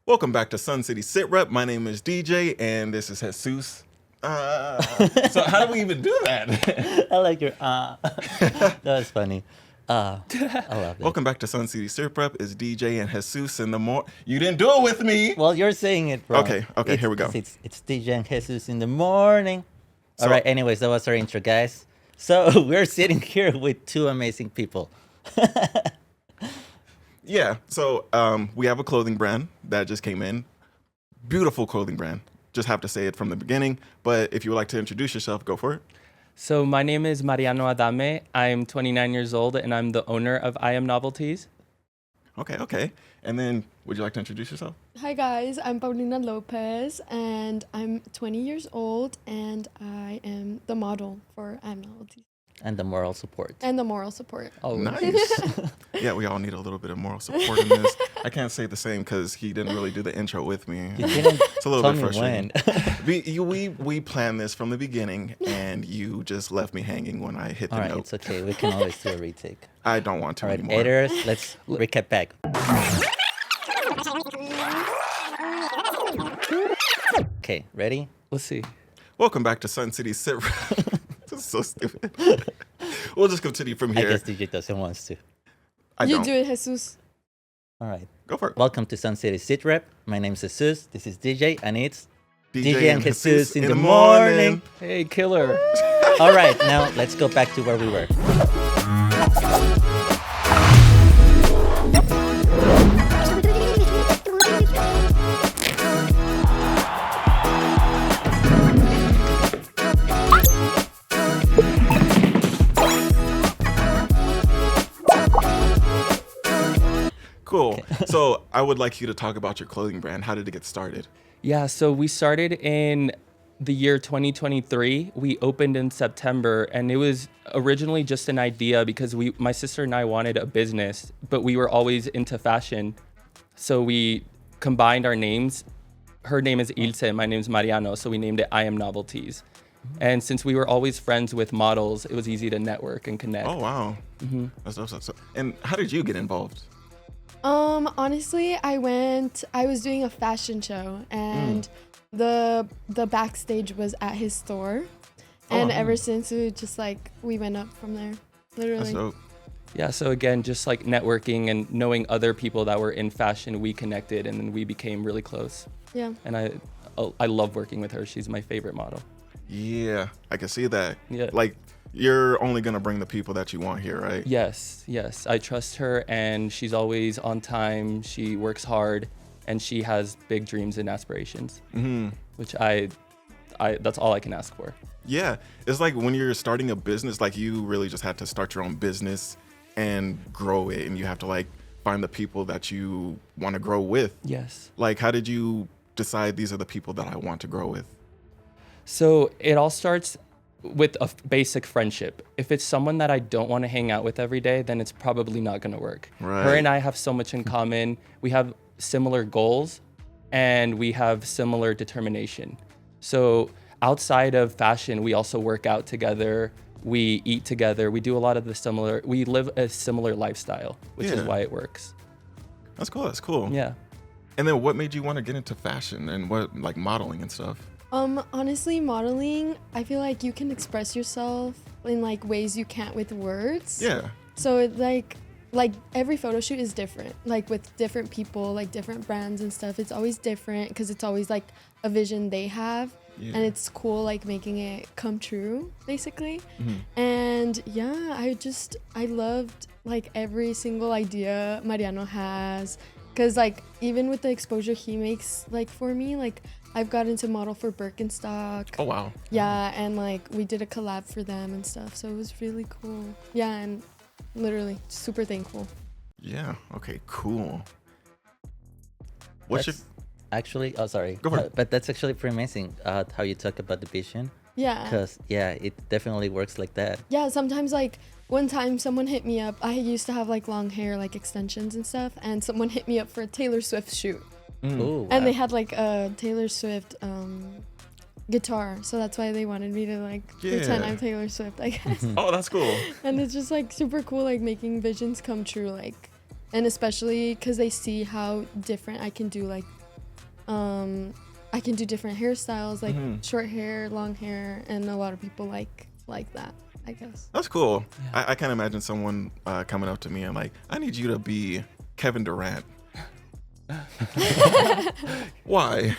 Welcome back to Sun City SITREP. My name is DJ, and this is Jesus. So how do we even do that? I like your That was funny. I love it. Welcome back to Sun City SITREP. It's DJ and Jesus in the morning. You didn't do it with me. Well, you're saying it wrong. Okay, here we go. It's DJ and Jesus in the morning. So- All right, anyways, that was our intro, guys. So we're sitting here with two amazing people. Yeah, so we have a clothing brand that just came in. Beautiful clothing brand. Just have to say it from the beginning. But if you would like to introduce yourself, go for it. So my name is Mariano Adame. I'm 29 years old, and I'm the owner of IMNovelties. Okay. And then would you like to introduce yourself? Hi guys, I'm Paulina Lopez and I'm 20 years old and I am the model for IMNovelties And the moral support. and the moral support. Oh, Nice. Yeah, we all need a little bit of moral support in this. I can't say the same because he didn't really do the intro with me. You didn't It's a little tell bit me frustrating. when. We planned this from the beginning, and you just left me hanging when I hit the All right, note. it's okay. We can always do a retake. I don't want to All right, anymore. editors, let's recap back. Okay, ready? let's see. Welcome back to Sun City SITREP. This is so stupid. We'll just continue from I here. guess DJ doesn't want to. You don't. do it, Jesus. All right. Go for it. Welcome to Sun City SITREP. My name's Jesus. This is DJ, and it's DJ and Jesus in the morning. Hey, killer. All right, now let's go back to where we were. Cool. So I would like you to talk about your clothing brand. How did it get started? Yeah, so we started in the year 2023. We opened in September, and it was originally just an idea because my sister and I wanted a business, but we were always into fashion. So we combined our names. Her name is Ilse, and my name's Mariano, so we named it IMNovelties. And since we were always friends with models, it was easy to network and connect. Oh, wow. That's awesome. And how did you get involved? Honestly, I was doing a fashion show and the backstage was at his store. And ever since we went up from there. Literally. That's dope. Yeah, so again, just like networking and knowing other people that were in fashion, we connected and then we became really close. Yeah. And I love working with her. She's my favorite model. Yeah, I can see that. Yeah. Like, you're only going to bring the people that you want here, right? Yes. I trust her, and she's always on time. She works hard, and she has big dreams and aspirations, which that's all I can ask for. Yeah. It's like when you're starting a business, like you really just have to start your own business and grow it, and you have to like find the people that you want to grow with. Yes. Like, how did you decide these are the people that I want to grow with? So it all starts with a basic friendship. If it's someone that I don't want to hang out with every day, then it's probably not going to work. Right. Her and I have so much in common. We have similar goals and we have similar determination. So outside of fashion, we also work out together. We eat together. We do a lot of we live a similar lifestyle, which is Yeah. why it works. That's cool. Yeah. And then what made you want to get into fashion and what, like modeling and stuff? Honestly, modeling, I feel like you can express yourself in like ways you can't with words. Yeah. So it like every photo shoot is different, like with different people, like different brands and stuff. It's always different because it's always like a vision they have. Yeah. And it's cool like making it come true basically. And yeah, I loved like every single idea Mariano has, because like even with the exposure he makes like for me, like I've gotten to model for Birkenstock. Oh, wow. Yeah, and like we did a collab for them and stuff, so it was really cool. Yeah, and literally super thankful. Yeah. Okay, cool. What's That's actually, sorry. Go for it. But that's actually pretty amazing how you talk about the vision. Yeah. Because, yeah, it definitely works like that. Yeah, sometimes like one time someone hit me up. I used to have like long hair, like extensions and stuff, and someone hit me up for a Taylor Swift shoot. Ooh, And they wow. had like a Taylor Swift guitar, so that's why they wanted me to like pretend Yeah. I'm Taylor Swift, I guess. Oh, that's cool. And it's just like super cool, like making visions come true, like, and especially because they see how different I can do like I can do different hairstyles, like short hair, long hair, and a lot of people like that, I guess. That's cool. I can't imagine someone coming up to me and like, I need you to be Kevin Durant. Why?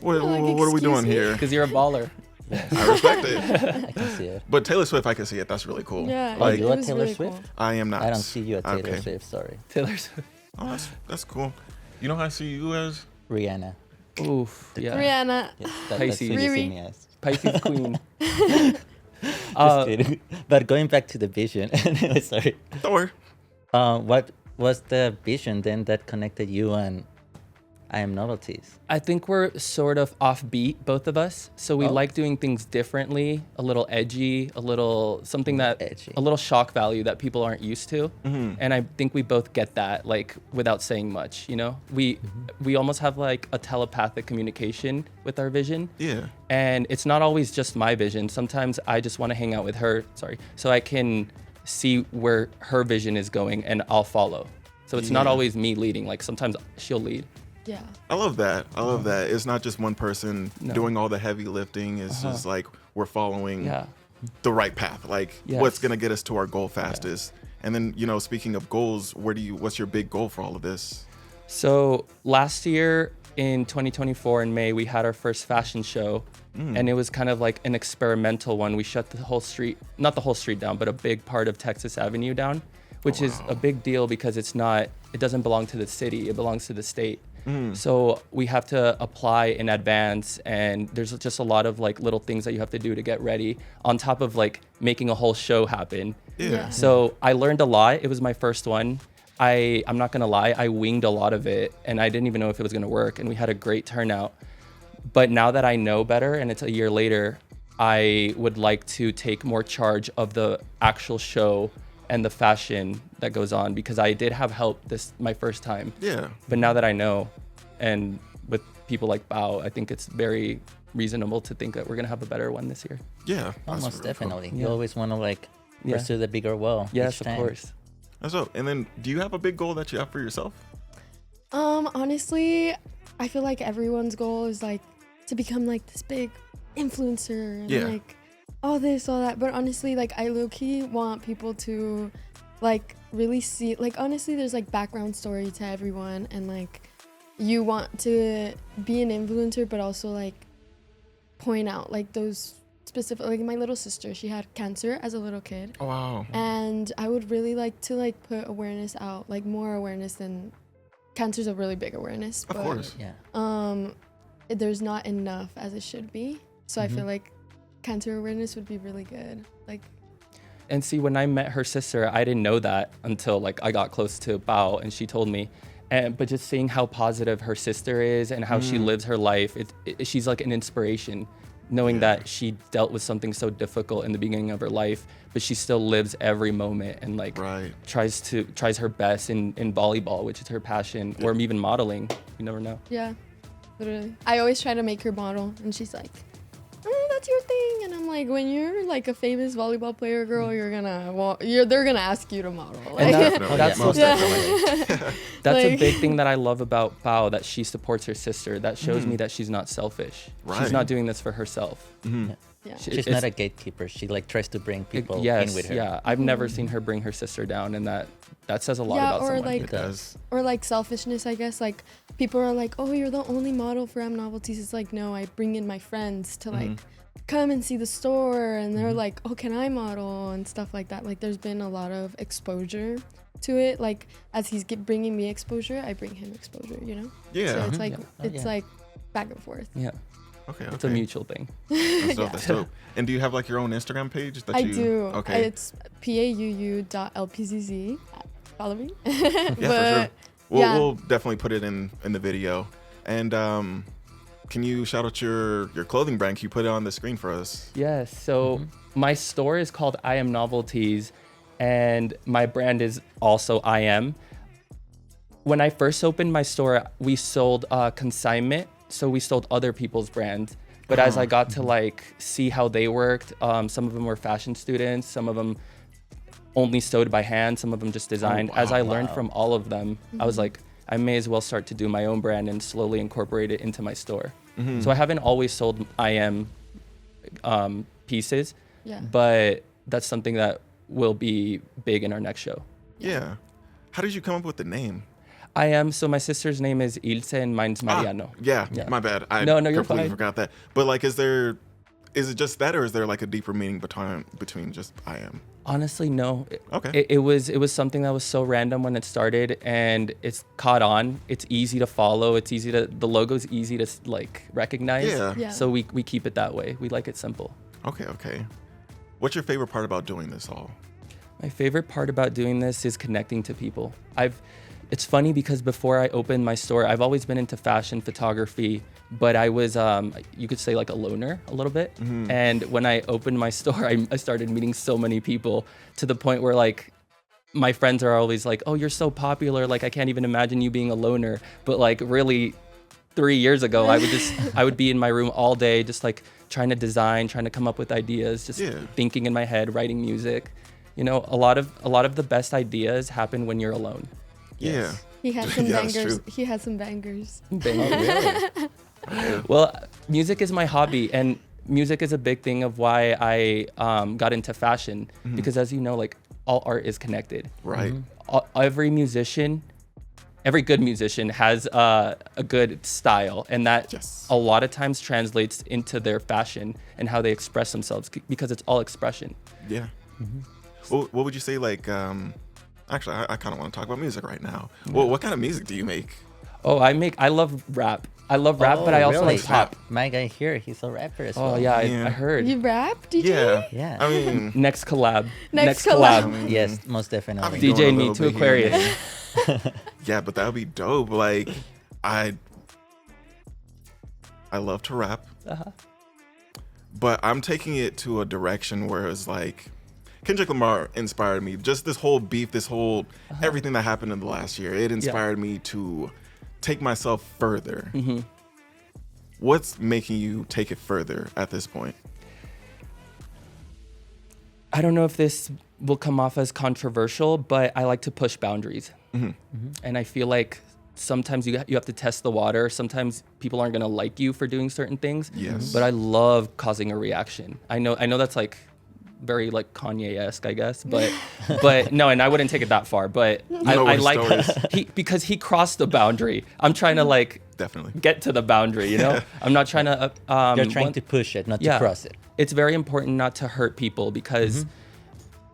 What are we doing here? Because you're a baller. I respect it. I can see it. But Taylor Swift, I can see it. That's really cool. Yeah, Oh, Like, you it are was Taylor really Swift? cool. I am not. I don't see you at Taylor Okay. Swift, sorry. Taylor Swift. Oh, that's cool. You know how I see you as? Rihanna. Oof. Yeah. Rihanna. Yes, that's Pisces. who you see Riri. me as. Pisces queen. Just kidding. But going back to the vision, sorry. Don't worry. What was the vision then that connected you and IMNovelties? I think we're sort of offbeat, both of us. So we Oh. like doing things differently, a little edgy, a little something that, Edgy. a little shock value that people aren't used to. And I think we both get that, like without saying much, you know? We almost have like a telepathic communication with our vision. Yeah. And it's not always just my vision. Sometimes I just want to hang out with her, so I can see where her vision is going and I'll follow. So it's not Yeah. always me leading. Like sometimes she'll lead. Yeah. I love that. I love that. It's not just one person doing all the heavy lifting. It's just like we're following Yeah. the right path. Like Yes. what's gonna get us to our goal fastest. And then, you know, speaking of goals, what's your big goal for all of this? So last year in 2024 in May, we had our first fashion show, and it was kind of like an experimental one. We shut the whole street, not the whole street down, but a big part of Texas Avenue down, which is a big deal because it doesn't belong to the city, it belongs to the state. So we have to apply in advance, and there's just a lot of like little things that you have to do to get ready on top of like making a whole show happen. Yeah. So I learned a lot. It was my first one. I'm not gonna lie, I winged a lot of it and I didn't even know if it was gonna work, and we had a great turnout. But now that I know better and it's a year later, I would like to take more charge of the actual show and the fashion that goes on, because I did have help my first time. Yeah. But now that I know, and with people like Bao, I think it's very reasonable to think that we're gonna have a better one this year. Yeah. that's Almost really cool. definitely. You Yeah. always want to like Yeah. pursue the bigger goal. Yes, each of time. course. That's up. And then do you have a big goal that you have for yourself? Honestly, I feel like everyone's goal is like to become like this big influencer and Yeah. like all this, all that. But honestly, like I low-key want people to like really see, like honestly, there's like background story to everyone, and like you want to be an influencer, but also like point out like those specific, like my little sister, she had cancer as a little kid. Oh, wow. And I would really like to like put awareness out, like more awareness than cancer's a really big awareness. Of course. Yeah. There's not enough as it should be. So I feel like cancer awareness would be really good. Like, And see, when I met her sister, I didn't know that until like I got close to Bao and she told me. But just seeing how positive her sister is and how she lives her life, she's like an inspiration. Knowing that she dealt with something so difficult in the beginning of her life, but she still lives every moment and like tries her best in volleyball, which is her passion, or even modeling. You never know. yeah, literally. I always try to make her model, and she's like, that's your thing. And I'm like, when you're like a famous volleyball player, girl, they're gonna ask you to model. Like, Definitely. that's Most Yeah. definitely. That's a Like- big thing that I love about Bao, that she supports her sister. That shows me that she's not selfish. Right. She's not doing this for herself. yeah. She's It's- not a gatekeeper. She like tries to bring people yes, in with her. yeah. I've never seen her bring her sister down, and that says a lot Yeah, about or someone. like- It does. Or like selfishness, I guess. Like people are like, oh, you're the only model for IMNovelties. It's like, no, I bring in my friends to like come and see the store, and they're like, oh, can I model and stuff like that. Like there's been a lot of exposure to it. Like as he's bringing me exposure, I bring him exposure, you know? Yeah. So it's like, Yeah. Oh, it's yeah. like back and forth. Yeah, Okay. it's a mutual thing. That's dope. That's dope. And do you have like your own Instagram page that I you? do. Okay. It's pauu.lpzz. Follow me. Yeah, for sure. yeah. We'll definitely put it in the video. And can you shout out your clothing brand? Can you put it on the screen for us? Yes. So my store is called IMNovelties, and my brand is also IM. When I first opened my store, we sold consignment, so we sold other people's brands. But as I got to like see how they worked, some of them were fashion students, some of them only sewed by hand, some of them just designed. As I learned from all of them, I was like, I may as well start to do my own brand and slowly incorporate it into my store. So I haven't always sold IM pieces, but that's something that will be big in our next show. Yeah. How did you come up with the name? So my sister's name is Ilse and mine's Mariano. Yeah, my bad. I No, you're completely fine. forgot that. But like, is it just that, or is there like a deeper meaning between just I am? Honestly, no. Okay. It was something that was so random when it started, and it's caught on. It's easy to follow. The logo's easy to like recognize. Yeah. So we keep it that way. We like it simple. Okay. What's your favorite part about doing this all? My favorite part about doing this is connecting to people. It's funny because before I opened my store, I've always been into fashion photography, but I was, you could say like a loner a little bit. And when I opened my store, I started meeting so many people to the point where like my friends are always like, oh, you're so popular. Like, I can't even imagine you being a loner. But like really 3 years ago, I would be in my room all day, just like trying to design, trying to come up with ideas, just thinking in my head, writing music. You know, a lot of the best ideas happen when you're alone. Yeah. He had some that's bangers. true. He had some bangers. Well, music is my hobby, and music is a big thing of why I got into fashion, because as you know, like all art is connected. Right. Every good musician has a good style, and that a lot of times translates into their fashion and how they express themselves, because it's all expression. Yeah. What would you say, like, actually, I kind of want to talk about music right now. Well, what kind of music do you make? Oh, I love rap. I love rap, but I also like pop. My guy here, he's a rapper as well. Oh yeah, I heard. You rap, DJ? Yeah. I mean, Next collab. Next collab. Yes, most definitely. Going DJ a Me little to bit here and Aquarius. yeah, but that would be dope. Like, I love to rap, but I'm taking it to a direction where it's like Kendrick Lamar inspired me. Just this whole beef, this whole everything that happened in the last year, it inspired me to take myself further. What's making you take it further at this point? I don't know if this will come off as controversial, but I like to push boundaries. And I feel like sometimes you have to test the water. Sometimes people aren't going to like you for doing certain things. Yes. But I love causing a reaction. I know that's like very like Kanye-esque, I guess, but no, and I wouldn't take it that far, but I like because he crossed the boundary. I'm trying to like definitely get to the boundary, you know? I'm not trying to You're trying to push it, not to cross it. It's very important not to hurt people, because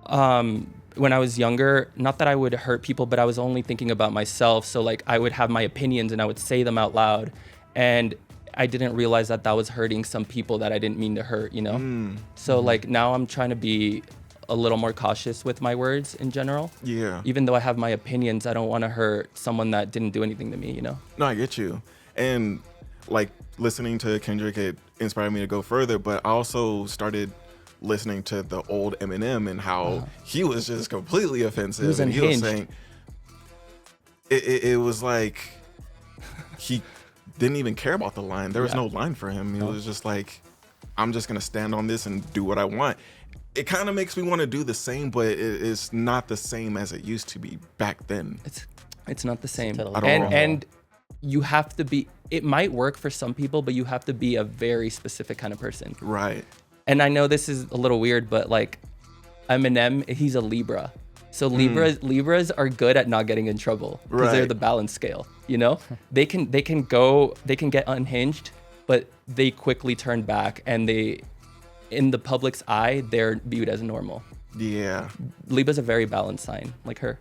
when I was younger, not that I would hurt people, but I was only thinking about myself. So like I would have my opinions and I would say them out loud, and I didn't realize that was hurting some people that I didn't mean to hurt, you know? So like now I'm trying to be a little more cautious with my words in general. Yeah. Even though I have my opinions, I don't want to hurt someone that didn't do anything to me, you know? No, I get you. And like listening to Kendrick, it inspired me to go further, but I also started listening to the old Eminem and how he was just completely offensive. He was and he was unhinged. saying, it was like he didn't even care about the line. There was no line for him. He was just like, I'm just going to stand on this and do what I want. It kind of makes me want to do the same, but it's not the same as it used to be back then. It's not the same. Totally. And you have to be, it might work for some people, but you have to be a very specific kind of person. Right. And I know this is a little weird, but like Eminem, he's a Libra. So Libras are good at not getting in trouble because they're the balance scale, you know? They can get unhinged, but they quickly turn back, and in the public's eye, they're viewed as normal. Yeah. Libra's a very balanced sign, like her.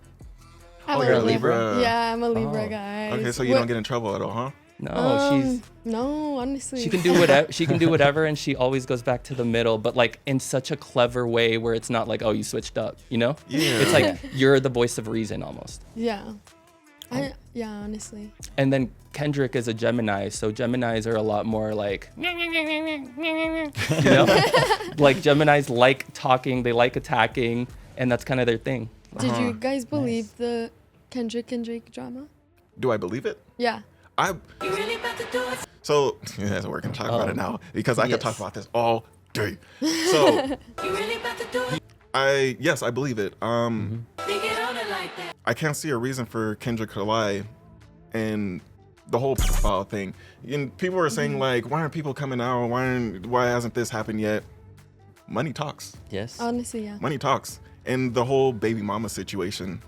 You're a Libra? Yeah, I'm a Libra guy. Okay, so you don't get in trouble at all, huh? No, no, honestly. she can do whatever. She can do whatever, and she always goes back to the middle, but like in such a clever way where it's not like, oh, you switched up, you know? Yeah. It's like you're the voice of reason almost. Yeah. Honestly. And then Kendrick is a Gemini, so Geminis are a lot more like, you know? Like Geminis like talking, they like attacking, and that's kind of their thing. Did you guys believe the Kendrick and Drake drama? Do I believe it? Yeah. So yeah, we're gonna talk about it now because I could talk about this all day. So I believe it. I can't see a reason for Kendrick to lie and the whole pedophile thing. And people were saying like, why aren't people coming out? Why hasn't this happened yet? Money talks. Yes. Honestly, yeah. Money talks. And the whole baby mama situation,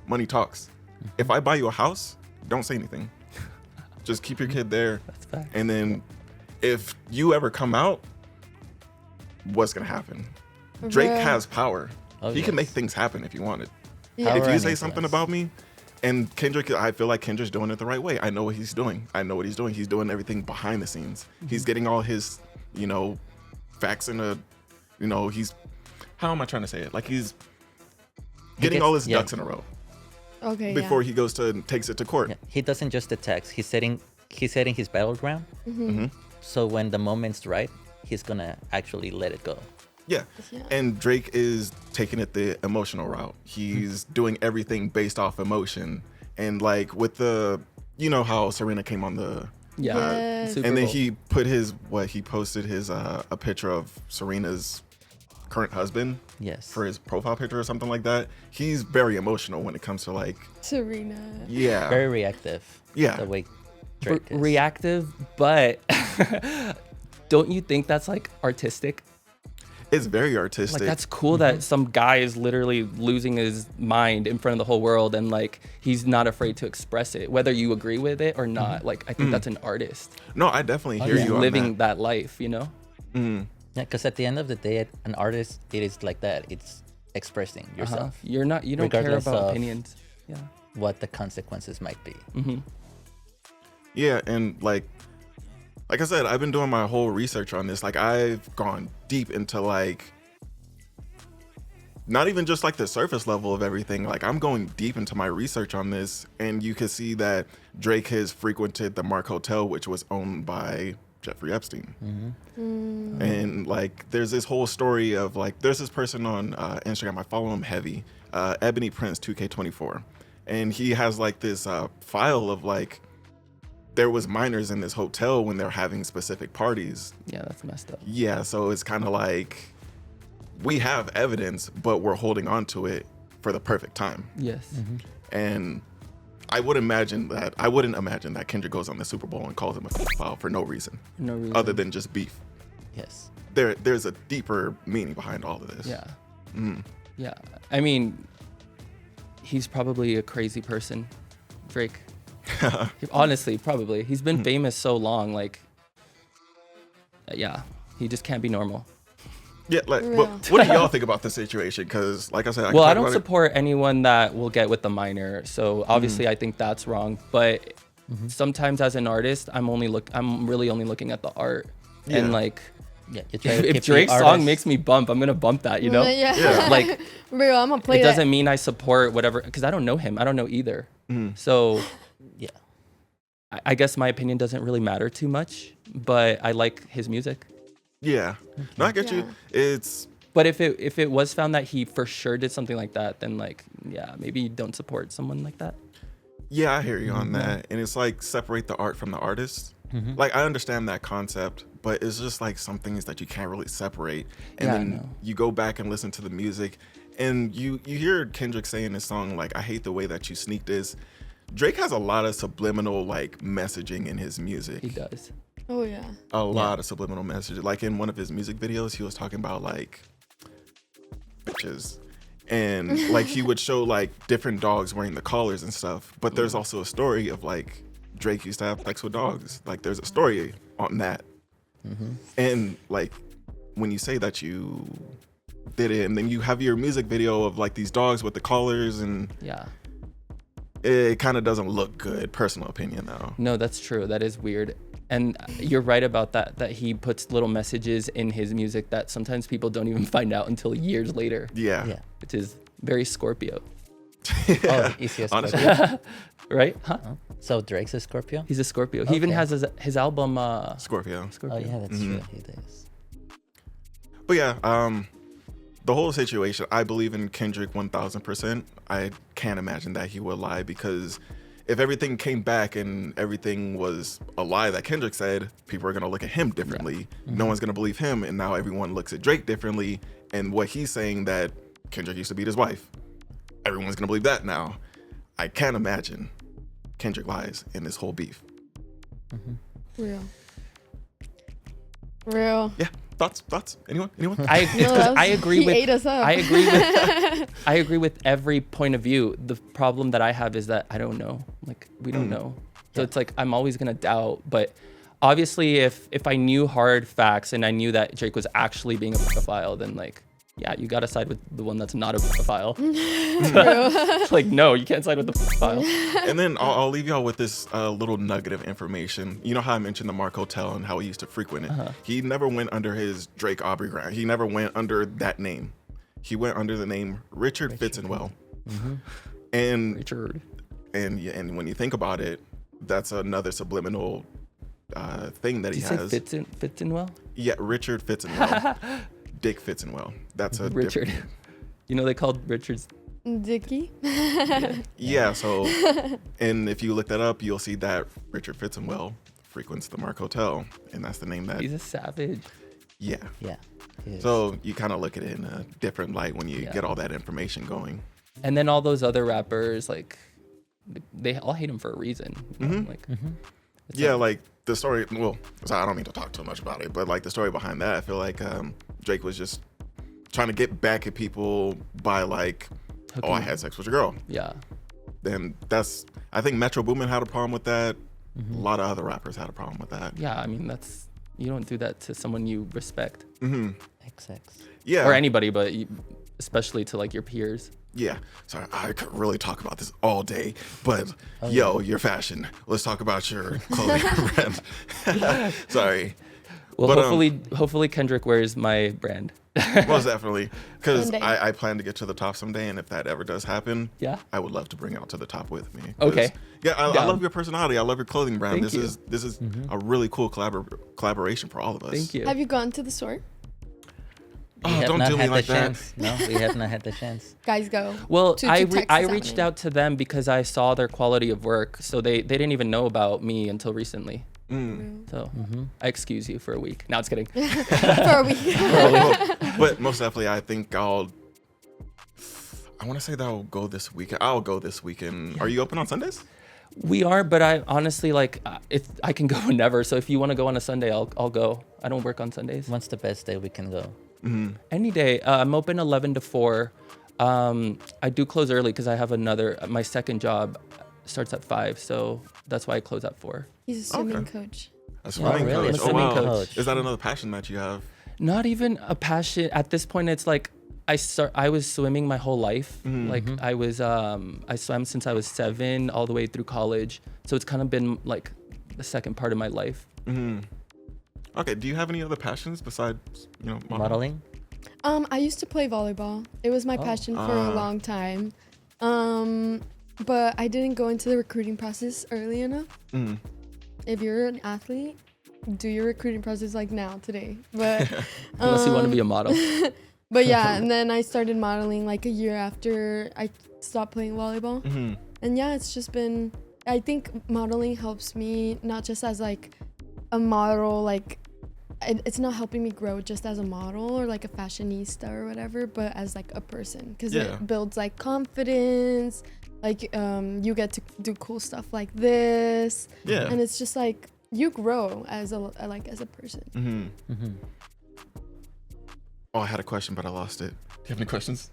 money talks. If I buy you a house, don't say anything. Just keep your kid there. That's fact. And then if you ever come out, what's gonna happen? Drake Bruh. has power. Oh, He can make yes. things happen if you wanted. Yeah. Power If you and say something influence. about me, and Kendrick, I feel like Kendrick's doing it the right way. I know what he's doing. He's doing everything behind the scenes. He's getting all his, facts in a, he's, how am I trying to say it? Like he's getting gets- all his yeah. ducks in a row Okay. before yeah. he goes to takes it to court. Yeah. He doesn't just attack. He's setting his battleground. So when the moment's right, he's gonna actually let it go. Yeah. Yeah. And Drake is taking it the emotional route. He's doing everything based off emotion. And like with the, how Serena came on the, Yeah. Yes. Super and then Bowl. he posted his, a picture of Serena's current husband Yes. for his profile picture or something like that. He's very emotional when it comes to like, Serena. yeah. Very reactive. Yeah. The way Drake is. Reactive, but don't you think that's like artistic? It's very artistic. Like that's cool that some guy is literally losing his mind in front of the whole world and like he's not afraid to express it, whether you agree with it or not. Like I think that's an artist. No, I definitely hear He's you on living that. that life, you know? Yeah, because at the end of the day, an artist, it is like that. It's expressing yourself. You don't care Regardless about of- opinions. Yeah. What the consequences might be. Yeah, and like I said, I've been doing my whole research on this. Like I've gone deep into like not even just like the surface level of everything. Like I'm going deep into my research on this, and you can see that Drake has frequented the Mark Hotel, which was owned by Jeffrey Epstein. And like there's this whole story of like there's this person on Instagram, I follow him heavy, Ebony Prince 2K24, and he has like this file of like there was minors in this hotel when they're having specific parties. Yeah, that's messed up. Yeah, so it's kind of like we have evidence, but we're holding on to it for the perfect time. Yes. And I wouldn't imagine that Kendrick goes on the Super Bowl and calls him a pedophile for no reason, No reason. other than just beef. Yes. There's a deeper meaning behind all of this. Yeah. Yeah. I mean, he's probably a crazy person, Drake. Honestly, probably. He's been famous so long, like, yeah, he just can't be normal. Yeah, like, For but real. what do y'all think about the situation? Because, like I said, Well, I can talk don't about it. support anyone that will get with the minor, so obviously I think that's wrong. But sometimes as an artist, I'm really only looking at the art, and Yeah. like, Yeah. You try to if keep the Drake's song artist- makes me bump, I'm gonna bump that, you know? Yeah. Yeah. Like, Bro, I'm gonna play it that. doesn't mean I support whatever, because I don't know him. I don't know either. So Yeah. I guess my opinion doesn't really matter too much, but I like his music. Yeah. No, I get you. Yeah. It's But if it was found that he for sure did something like that, then like, yeah, maybe you don't support someone like that. yeah, I hear you on that. And it's like separate the art from the artist. Like I understand that concept, but it's just like some things that you can't really separate. And Yeah, I then know. you go back and listen to the music, and you hear Kendrick saying this song like, "I hate the way that you sneak this." Drake has a lot of subliminal like messaging in his music. He does. Oh yeah. A lot of subliminal messages. Like in one of his music videos, he was talking about like bitches. And like he would show like different dogs wearing the collars and stuff. But there's also a story of like Drake used to have sex with dogs. Like there's a story on that. And like when you say that you did it, and then you have your music video of like these dogs with the collars, and Yeah. it kind of doesn't look good. Personal opinion though. No, that's true. That is weird. And you're right about that he puts little messages in his music that sometimes people don't even find out until years later, Yeah. Yeah. which is very Scorpio, Oh, easiest. Honestly. Scorpio. right? Huh? So Drake's a Scorpio? He's a Scorpio. He even Okay. has his album Scorpio. Scorpio. Oh, yeah, that's true. He does. But yeah, the whole situation, I believe in Kendrick 1000%. I can't imagine that he would lie, because if everything came back and everything was a lie that Kendrick said, people are going to look at him differently. No one's going to believe him. And now everyone looks at Drake differently. And what he's saying, that Kendrick used to beat his wife, everyone's going to believe that now. I can't imagine Kendrick lies in this whole beef. Real. Yeah. Thoughts? Anyone? I agree he with. ate us up. I agree with every point of view. The problem that I have is that I don't know. Like we don't know. So it's like I'm always gonna doubt. But obviously, if I knew hard facts and I knew that Drake was actually being a pedophile, then like, yeah, you gotta side with the one that's not a pedophile. Like, no, you can't side with the pedophile. And then I'll leave y'all with this little nugget of information. You know how I mentioned the Mark Hotel and how he used to frequent it? He never went under his Drake Aubrey Grant. He never went under that name. He went under the name Richard Fitzenwell. And Richard. And when you think about it, that's another subliminal thing that he has. Did you say Fitzenwell? Yeah, Richard Fitzenwell. Dick Fitzenwell. That's a Richard. You know they called Richard's Dickie. Yeah, so, and if you look that up, you'll see that Richard Fitzenwell frequents the Mark Hotel, and that's the name that. He's a savage. Yeah. Yeah. So you kind of look at it in a different light when you get all that information going. And then all those other rappers, like, they all hate him for a reason. You know? Like, Yeah, like the story. Well, I don't mean to talk too much about it, but like the story behind that, I feel like Drake was just trying to get back at people by like, oh, I had sex with your girl. Yeah. Then I think Metro Boomin had a problem with that. A lot of other rappers had a problem with that. Yeah, I mean, you don't do that to someone you respect. XX. Yeah. Or anybody, but especially to like your peers. Yeah. Sorry, I could really talk about this all day, but your fashion. Let's talk about your clothing brand. Sorry. Well, But, hopefully Kendrick wears my brand. Most definitely. Because Someday. I plan to get to the top someday, and if that ever does happen, Yeah. I would love to bring out to the top with me. 'Cause, Okay. Yeah, I Down. love your personality. I love your clothing brand. Thank you. This is a really cool collaboration for all of us. Thank you. Have you gone to the store? We Oh, have don't not do me had like the that. chance. No, we have not had the chance. Guys, go. Well, to I Texas reached Avenue. out to them because I saw their quality of work. So they didn't even know about me until recently. So I excuse you for a week. No, it's kidding. For a week. But most definitely, I think I want to say that I'll go this weekend. I'll go this weekend. Are you open on Sundays? We are, but I honestly like if I can go whenever. So if you want to go on a Sunday, I'll go. I don't work on Sundays. When's the best day we can go? Any day. I'm open 11 to 4. I do close early because I have my second job starts at 5. So that's why I close at 4. He's a swimming Okay. coach. A swimming really? coach. I'm a swimming wow. coach. Is that another passion that you have? Not even a passion. At this point, it's like I was swimming my whole life. Like I swam since I was 7 all the way through college. So it's kind of been like the second part of my life. Okay. Do you have any other passions besides Modeling? I used to play volleyball. It was my passion for a long time. But I didn't go into the recruiting process early enough. If you're an athlete, do your recruiting process like now, today. But Unless you want to be a model. But yeah, and then I started modeling like a year after I stopped playing volleyball. And yeah, it's just been, I think modeling helps me not just as like a model, like it's not helping me grow just as a model or like a fashionista or whatever, but as like a person, because it builds like confidence, like you get to do cool stuff like this. Yeah. And it's just like you grow as a person. Oh, I had a question, but I lost it. Do you have any questions?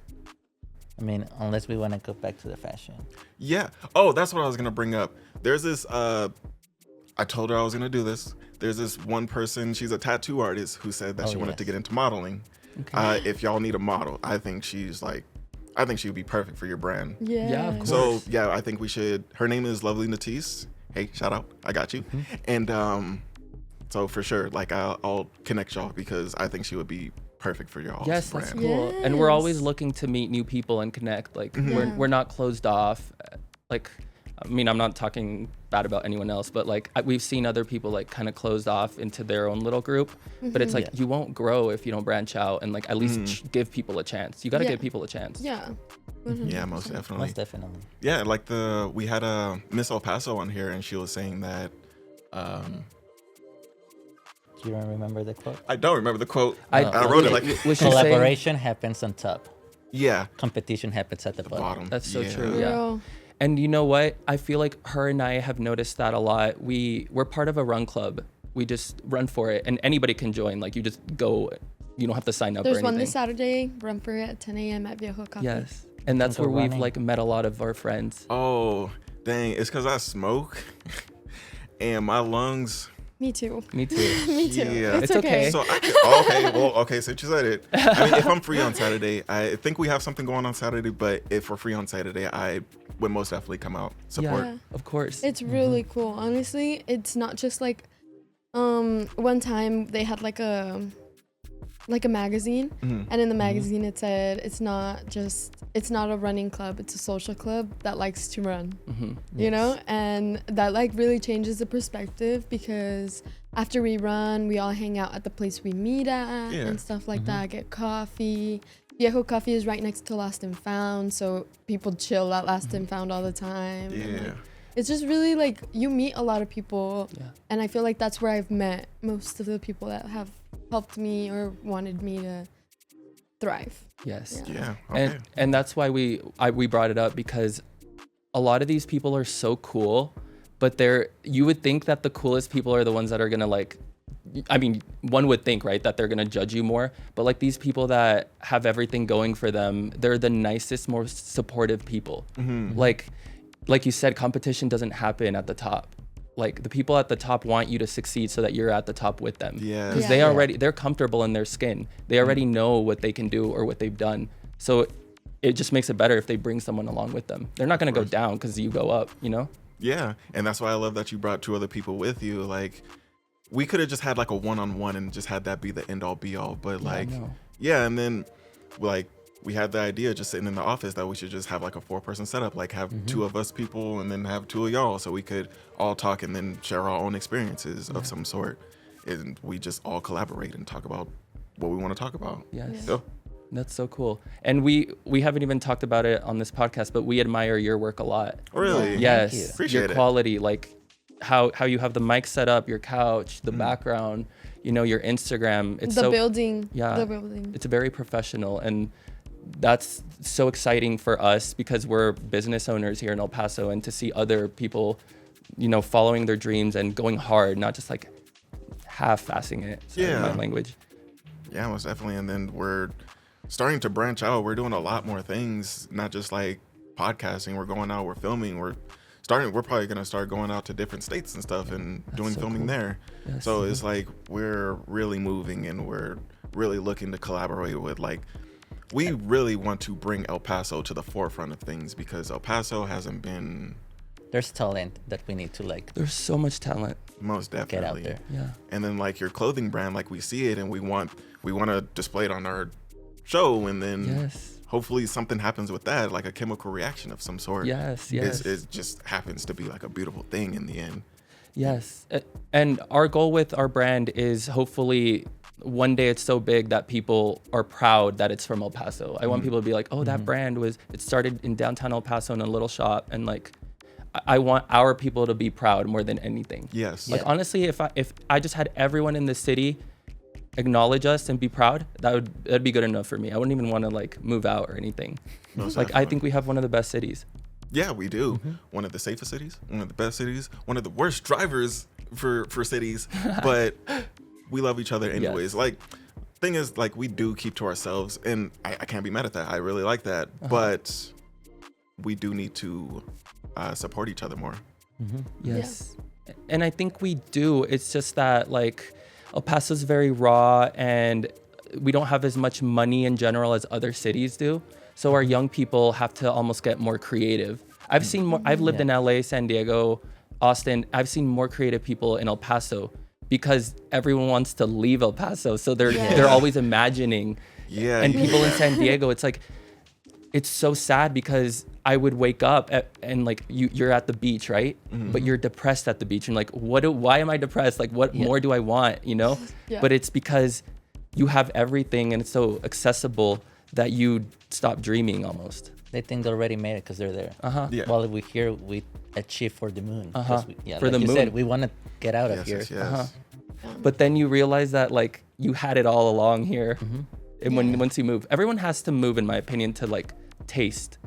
I mean, unless we want to go back to the fashion. Yeah. Oh, that's what I was going to bring up. There's this, I told her I was going to do this. There's this one person, she's a tattoo artist, who said that she wanted to get into modeling. Okay. If y'all need a model, I think she would be perfect for your brand. Yeah, of course. So, yeah, I think we should, her name is Lovely Natisse. Hey, shout out. I got you. And so for sure, like I'll connect y'all because I think she would be perfect for y'all's Yes, brand. that's cool. And we're always looking to meet new people and connect. Like we're not closed off. Like, I mean, I'm not talking bad about anyone else, but like we've seen other people like kind of closed off into their own little group. But it's like you won't grow if you don't branch out and like at least give people a chance. You got to give people a chance. Yeah. Yeah, most definitely. Most definitely. Yeah, like we had a Miss El Paso on here, and she was saying that. You don't remember the quote? I don't remember the quote. I wrote it like we should say- Collaboration happens on top. yeah, Competition happens at the bottom. bottom. That's so Yeah. true. Yeah. Real. And you know what? I feel like her and I have noticed that a lot. We're part of a run club. We just run for it, and anybody can join. Like, you just go. You don't have to sign up or There's anything. one this Saturday, run for it at 10 a.m. at Viejo Coffee. Yes. And that's Don't where go we've running. like met a lot of our friends. Oh, dang. It's because I smoke and my lungs. Me too. Me too. Me too. Yeah. It's okay. So I could, okay, since you said it. I mean, if I'm free on Saturday, I think we have something going on Saturday, but if we're free on Saturday, I would most definitely come out, support. Yeah, of course. It's really cool. Honestly, it's not just like one time they had like a magazine, and in the magazine it said it's not a running club, it's a social club that likes to run. You know, and that like really changes the perspective, because after we run, we all hang out at the place we meet at and stuff like that, get coffee. Viejo Coffee is right next to Lost and Found, so people chill at Lost and Found all the time. Yeah. And, like, it's just really like you meet a lot of people, Yeah. and I feel like that's where I've met most of the people that have helped me or wanted me to thrive. Yes. Yeah. Okay. And that's why we brought it up, because a lot of these people are so cool, but you would think that the coolest people are the ones that are gonna like, I mean, one would think, right, that they're gonna judge you more, but like these people that have everything going for them, they're the nicest, most supportive people. Like you said, competition doesn't happen at the top. Like the people at the top want you to succeed so that you're at the top with them. Yeah. Because they're comfortable in their skin. They already know what they can do or what they've done. So it just makes it better if they bring someone along with them. They're not going to go down because you go up, you know? Yeah. And that's why I love that you brought 2 other people with you. Like, we could have just had like a one-on-one and just had that be the end all be all. But like, and then like, we had the idea just sitting in the office that we should just have like a 4-person setup, like have 2 of us people and then have 2 of y'all, so we could all talk and then share our own experiences of some sort, and we just all collaborate and talk about what we want to talk about. Yes. So, That's so cool. And we haven't even talked about it on this podcast, but we admire your work a lot. really? Yes. Thank you. Appreciate your it. quality, like how you have the mic set up, your couch, the background, you know, your Instagram. It's The building. Yeah. The building. It's very professional, and that's so exciting for us because we're business owners here in El Paso, and to see other people, you know, following their dreams and going hard, not just like half-assing it. Sorry, Yeah. my language. Yeah, most definitely. And then we're starting to branch out. We're doing a lot more things, not just like podcasting. We're going out, we're filming, we're probably going to start going out to different states and stuff and doing so filming cool. there. Yes. So it's like we're really moving, and we're really looking to collaborate with, like, we really want to bring El Paso to the forefront of things, because El Paso hasn't been There's talent that we need to like There's so much talent. most definitely. get out there. Yeah. And then like your clothing brand, like we see it and we want to display it on our show, and then Yes. hopefully something happens with that, like a chemical reaction of some sort. Yes. It just happens to be like a beautiful thing in the end. Yes. And our goal with our brand is hopefully one day it's so big that people are proud that it's from El Paso. I want people to be like, oh, that brand it started in downtown El Paso in a little shop. And like, I want our people to be proud more than anything. Yes. Like, honestly, if I just had everyone in the city acknowledge us and be proud, that'd be good enough for me. I wouldn't even want to like move out or anything. Most Like, I definitely. think we have one of the best cities. Yeah, we do. One of the safest cities, one of the best cities, one of the worst drivers for cities, but we love each other anyways. Yes. Like, thing is, like, we do keep to ourselves, and I can't be mad at that. I really like that, but we do need to support each other more. Yes. And I think we do. It's just that like El Paso's very raw, and we don't have as much money in general as other cities do. So our young people have to almost get more creative. I've seen more, I've lived in LA, San Diego, Austin. I've seen more creative people in El Paso because everyone wants to leave El Paso. So they're always imagining. Yeah. And people in San Diego, it's like, it's so sad because I would wake up and like you're at the beach, right? But you're depressed at the beach. And like, why am I depressed? Like, what more do I want? You know? Yeah. But it's because you have everything and it's so accessible that you stop dreaming almost. They think they already made it because they're there. Yeah. While we here, we achieve for the moon. 'Cause we, For like the you moon. said, we want to get out Yes, of here. yes, yes. But then you realize that like you had it all along here. And once you move, everyone has to move, in my opinion, to like taste.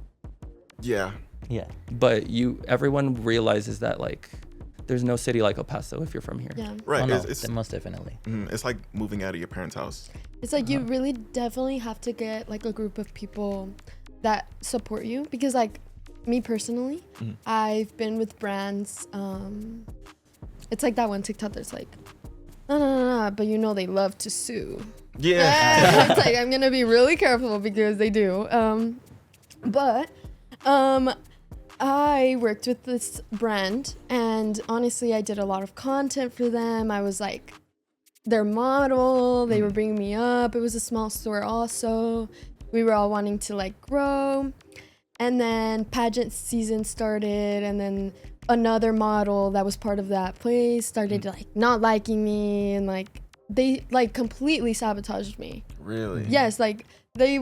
Yeah. Yeah. But everyone realizes that like there's no city like El Paso if you're from here. Yeah. Right. Oh, no, It's most definitely. it's like moving out of your parents' house. It's like you really definitely have to get like a group of people that support you, because like me personally, I've been with brands. It's like that one TikTok that's like, no, but you know they love to sue. Yeah. It's like I'm gonna be really careful because they do. But I worked with this brand, and honestly, I did a lot of content for them. I was like their model. They were bringing me up. It was a small store also. We were all wanting to like grow. And then pageant season started, and then another model that was part of that place started like not liking me, and like they like completely sabotaged me. Really? Yes, like they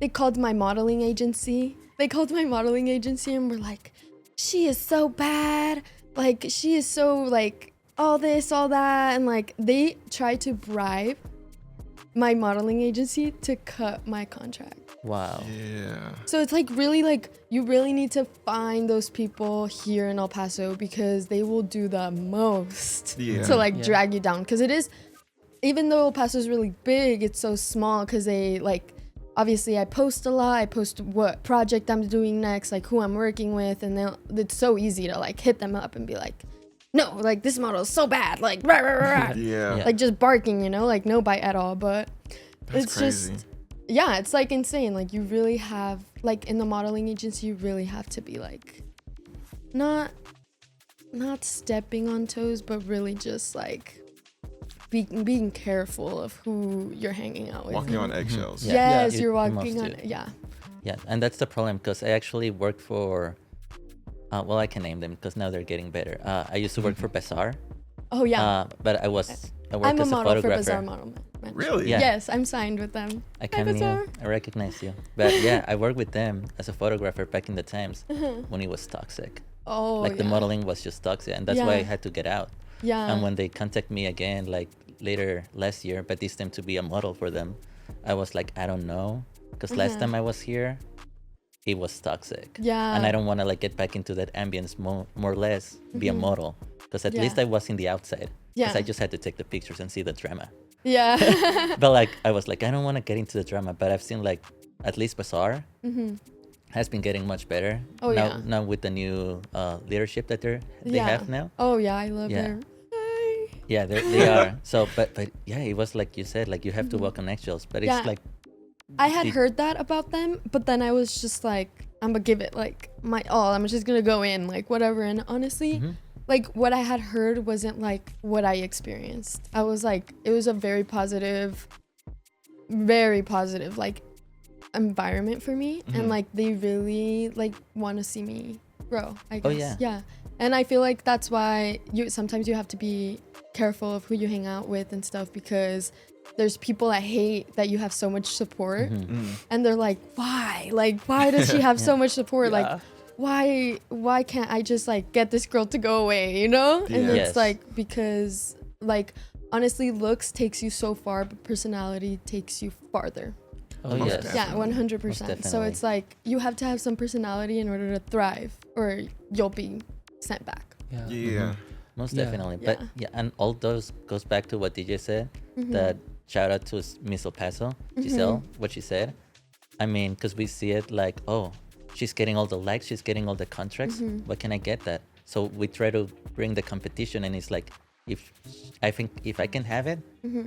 called my modeling agency. They called my modeling agency and were like, she is so bad. Like, she is so like all this, all that. And like they tried to bribe my modeling agency to cut my contract. Wow. Yeah. So it's like really like you really need to find those people here in El Paso, because they will do the most to like drag you down. Because it is, even though El Paso is really big, it's so small because they like, obviously I post a lot. I post what project I'm doing next, like who I'm working with, and it's so easy to like hit them up and be like, no, like this model is so bad, like rah, rah, rah, rah. Yeah. Like just barking, you know, like no bite at all. But That's it's crazy. just, yeah, it's like insane. Like you really have, like in the modeling agency, you really have to be like not stepping on toes, but really just like being careful of who you're hanging out with. Walking on eggshells. Yeah. Yes, Yeah, you're you walking must on. do. Yeah. Yeah, and that's the problem, because I actually worked for, well, I can name them because now they're getting better. I used to work for Bazaar, Oh yeah. but I worked I'm a as a model for photographer. Bazaar Model. Really? Yeah. Yes, I'm signed with them. I Hi, kind of Bazaar. knew, I recognize you. But yeah, I worked with them as a photographer back in the times when it was toxic. Oh, Like the yeah. modeling was just toxic, and that's why I Yeah. had to get out. Yeah. And when they contact me again, like later last year, but this time to be a model for them, I was like, I don't know, because last time I was here, it was toxic. Yeah. And I don't want to like get back into that ambience more or less, be a model, because at Yeah. least I was in the outside. Because Yeah. I just had to take the pictures and see the drama. Yeah. But like I was like, I don't want to get into the drama, but I've seen like at least Bazaar has been getting much better. Oh, now, yeah. now with the new leadership that they Yeah. have now. Oh yeah, I love Yeah. their. Hi. Yeah, they are. So, but yeah, it was like you said, like you have to walk on eggshells. But Yeah. it's like, I had Did- heard that about them, but then I was just like, I'm gonna give it like my all. I'm just gonna go in like whatever. And honestly, like what I had heard wasn't like what I experienced. I was like, it was a very positive like environment for me, and like they really like want to see me grow, I guess. Oh, yeah. And I feel like that's why sometimes you have to be careful of who you hang out with and stuff, because there's people that hate that you have so much support, and they're like, why does she have so much support? Yeah. Like why can't I just like get this girl to go away, you know? And Yeah. Yes. it's like, because like honestly, looks takes you so far, but personality takes you farther. oh Most yes. definitely. Yeah, 100%. So definitely. it's like you have to have some personality in order to thrive, or you'll be sent back. Yeah. Yeah. Most Yeah. definitely. Yeah. But yeah, and all those goes back to what DJ said. That shout out to Miss El Paso, Giselle, what she said. I mean, because we see it like, oh, she's getting all the likes, she's getting all the contracts. Why can I get that? So we try to bring the competition, and it's like, if I can have it,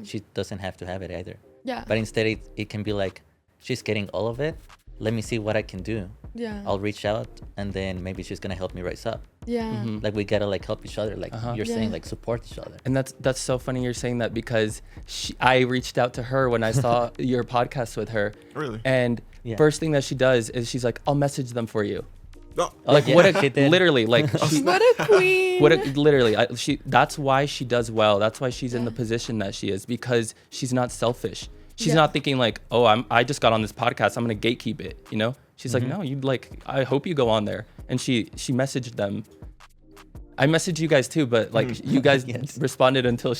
she doesn't have to have it either. Yeah. But instead, it can be like, she's getting all of it. Let me see what I can do. Yeah. I'll reach out, and then maybe she's gonna help me rise up. Yeah. Like we gotta like help each other, like you're saying, Yeah. like support each other. And that's so funny you're saying that, because I reached out to her when I saw your podcast with her. Really? And Yeah. first thing that she does is she's like, I'll message them for you. No. Like yeah, what she a did. literally like she, What a queen. literally that's why she does well. That's why she's in the position that she is, because she's not selfish. She's Yeah. not thinking like, oh, I just got on this podcast, I'm gonna gatekeep it, you know? She's like, no, you like, I hope you go on there. And she messaged them. I messaged you guys too, but like you guys Yes. responded until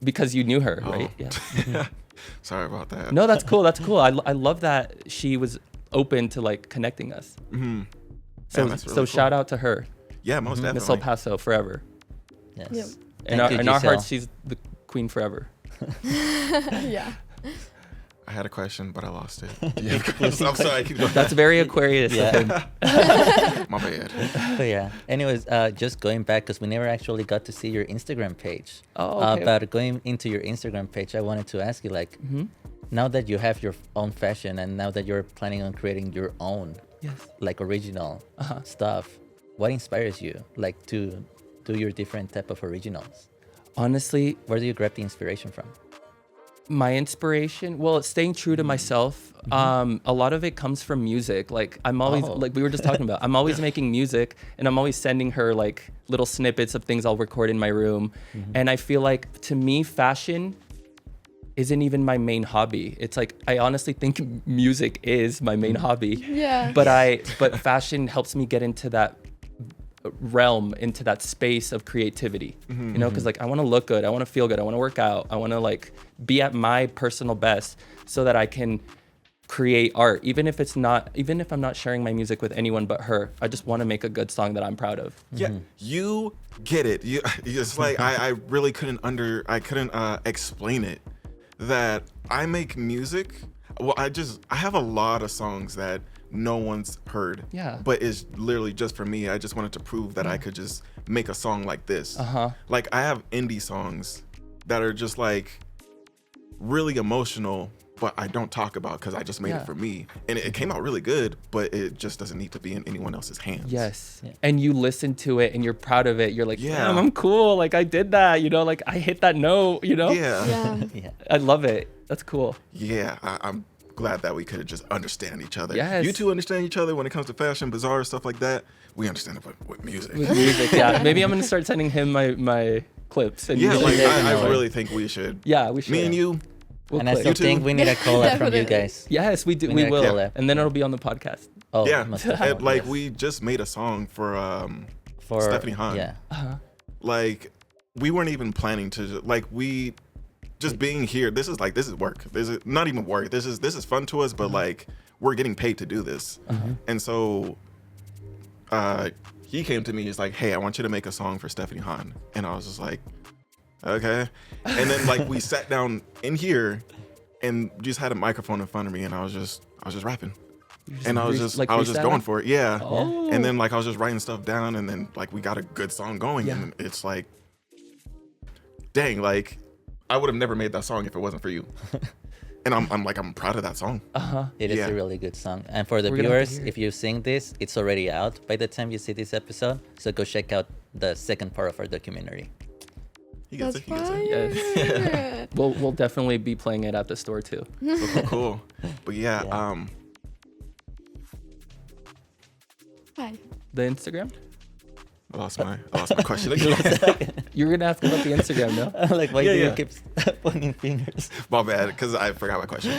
because you knew her, right? Oh. Yeah. Sorry about that. No, that's cool. That's cool. I love that she was open to like connecting us. Mm-hmm. So Yeah, that's really cool. shout out to her, Yeah, most definitely. Miss El Paso forever. Yes. Yep. In Thank you, our Giselle. hearts, she's the queen forever. Yeah. I had a question, but I lost it. Yeah, I'm sorry. Keep going. That's very Aquarius of him. My bad. But yeah. Anyways, just going back because we never actually got to see your Instagram page. Oh, okay. About going into your Instagram page, I wanted to ask you, like, now that you have your own fashion and now that you're planning on creating your own, Yes. like original stuff, what inspires you, like, to do your different type of originals? Honestly, Where do you grab the inspiration from? my inspiration, well, it's staying true to myself. A lot of it comes from music. Like I'm always, like we were just talking about, I'm always making music and I'm always sending her like little snippets of things I'll record in my room. And I feel like to me, fashion isn't even my main hobby. It's like, I honestly think music is my main hobby. Yeah. But fashion helps me get into that realm, into that space of creativity, you know, because like I want to look good, I want to feel good, I want to work out, I want to like be at my personal best so that I can create art, even if I'm not sharing my music with anyone but her. I just want to make a good song that I'm proud of. Yeah, you get it. It's like I really couldn't explain it. That I make music. Well, I have a lot of songs that no one's heard. Yeah. But it's literally just for me. I just wanted to prove that I could just make a song like this. Like I have indie songs that are just like really emotional, but I don't talk about because I just made it for me. And it came out really good, but it just doesn't need to be in anyone else's hands. Yes. And you listen to it and you're proud of it. You're like, Yeah. damn, I'm cool. Like I did that, you know, like I hit that note, you know? Yeah. Yeah. I love it. That's cool. Yeah, I'm glad that we could just understand each other. Yes. You two understand each other when it comes to fashion, bizarre stuff like that. We understand it with music. With music, yeah. Maybe I'm gonna start sending him my clips. And Yeah, you like can- I really think we should. Yeah, we should. Me and you. We'll And I click. still too. think we need a collab from you Definitely. guys. Yes, we do. We We need a will. collab. And then it'll be on the podcast. Oh, Yeah, most and, definitely, like yes. we just made a song for For Stephanie Hahn. Yeah. Like we weren't even planning to like we just being here. This is work. This is not even work. This is fun to us, but like we're getting paid to do this. And so he came to me. He's like, "Hey, I want you to make a song for Stephanie Hahn," and I was just like, "Okay." And then like we sat down in here and just had a microphone in front of me, and I was just rapping. And I was just freestyling? going for it, yeah. Oh. And then like I was just writing stuff down, and then like we got a good song going, Yeah. and it's like, dang, like I would have never made that song if it wasn't for you. And I'm proud of that song. It is Yeah. a really good song. And for the We're gonna have to viewers, hear it. if you sing this, it's already out by the time you see this episode. So go check out the second part of our documentary. He gets That's it. He gets it. fire. We'll definitely be playing it at the store too. Cool. But yeah, Yeah. Hi. The Instagram? I lost my question again. You're gonna ask about the Instagram, no? Like, why Yeah, do you yeah. keep pointing fingers? My bad, because I forgot my question.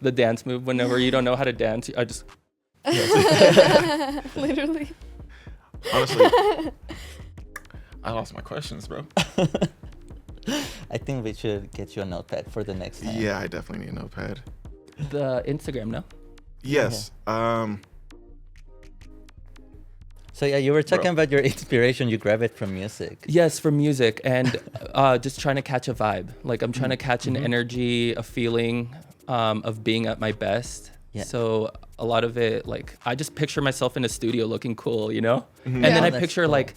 The dance move. Whenever you don't know how to dance, I just Literally. Honestly, I lost my questions, bro. I think we should get you a notepad for the next time. Yeah, I definitely need a notepad. the Instagram, no? Yes. So yeah, you were talking Bro. about your inspiration. You grab it from music. Yes, for music and just trying to catch a vibe. Like I'm trying to catch an energy, a feeling of being at my best. Yeah. So a lot of it, like I just picture myself in a studio looking cool, you know? And Yeah. then I That's picture cool. like,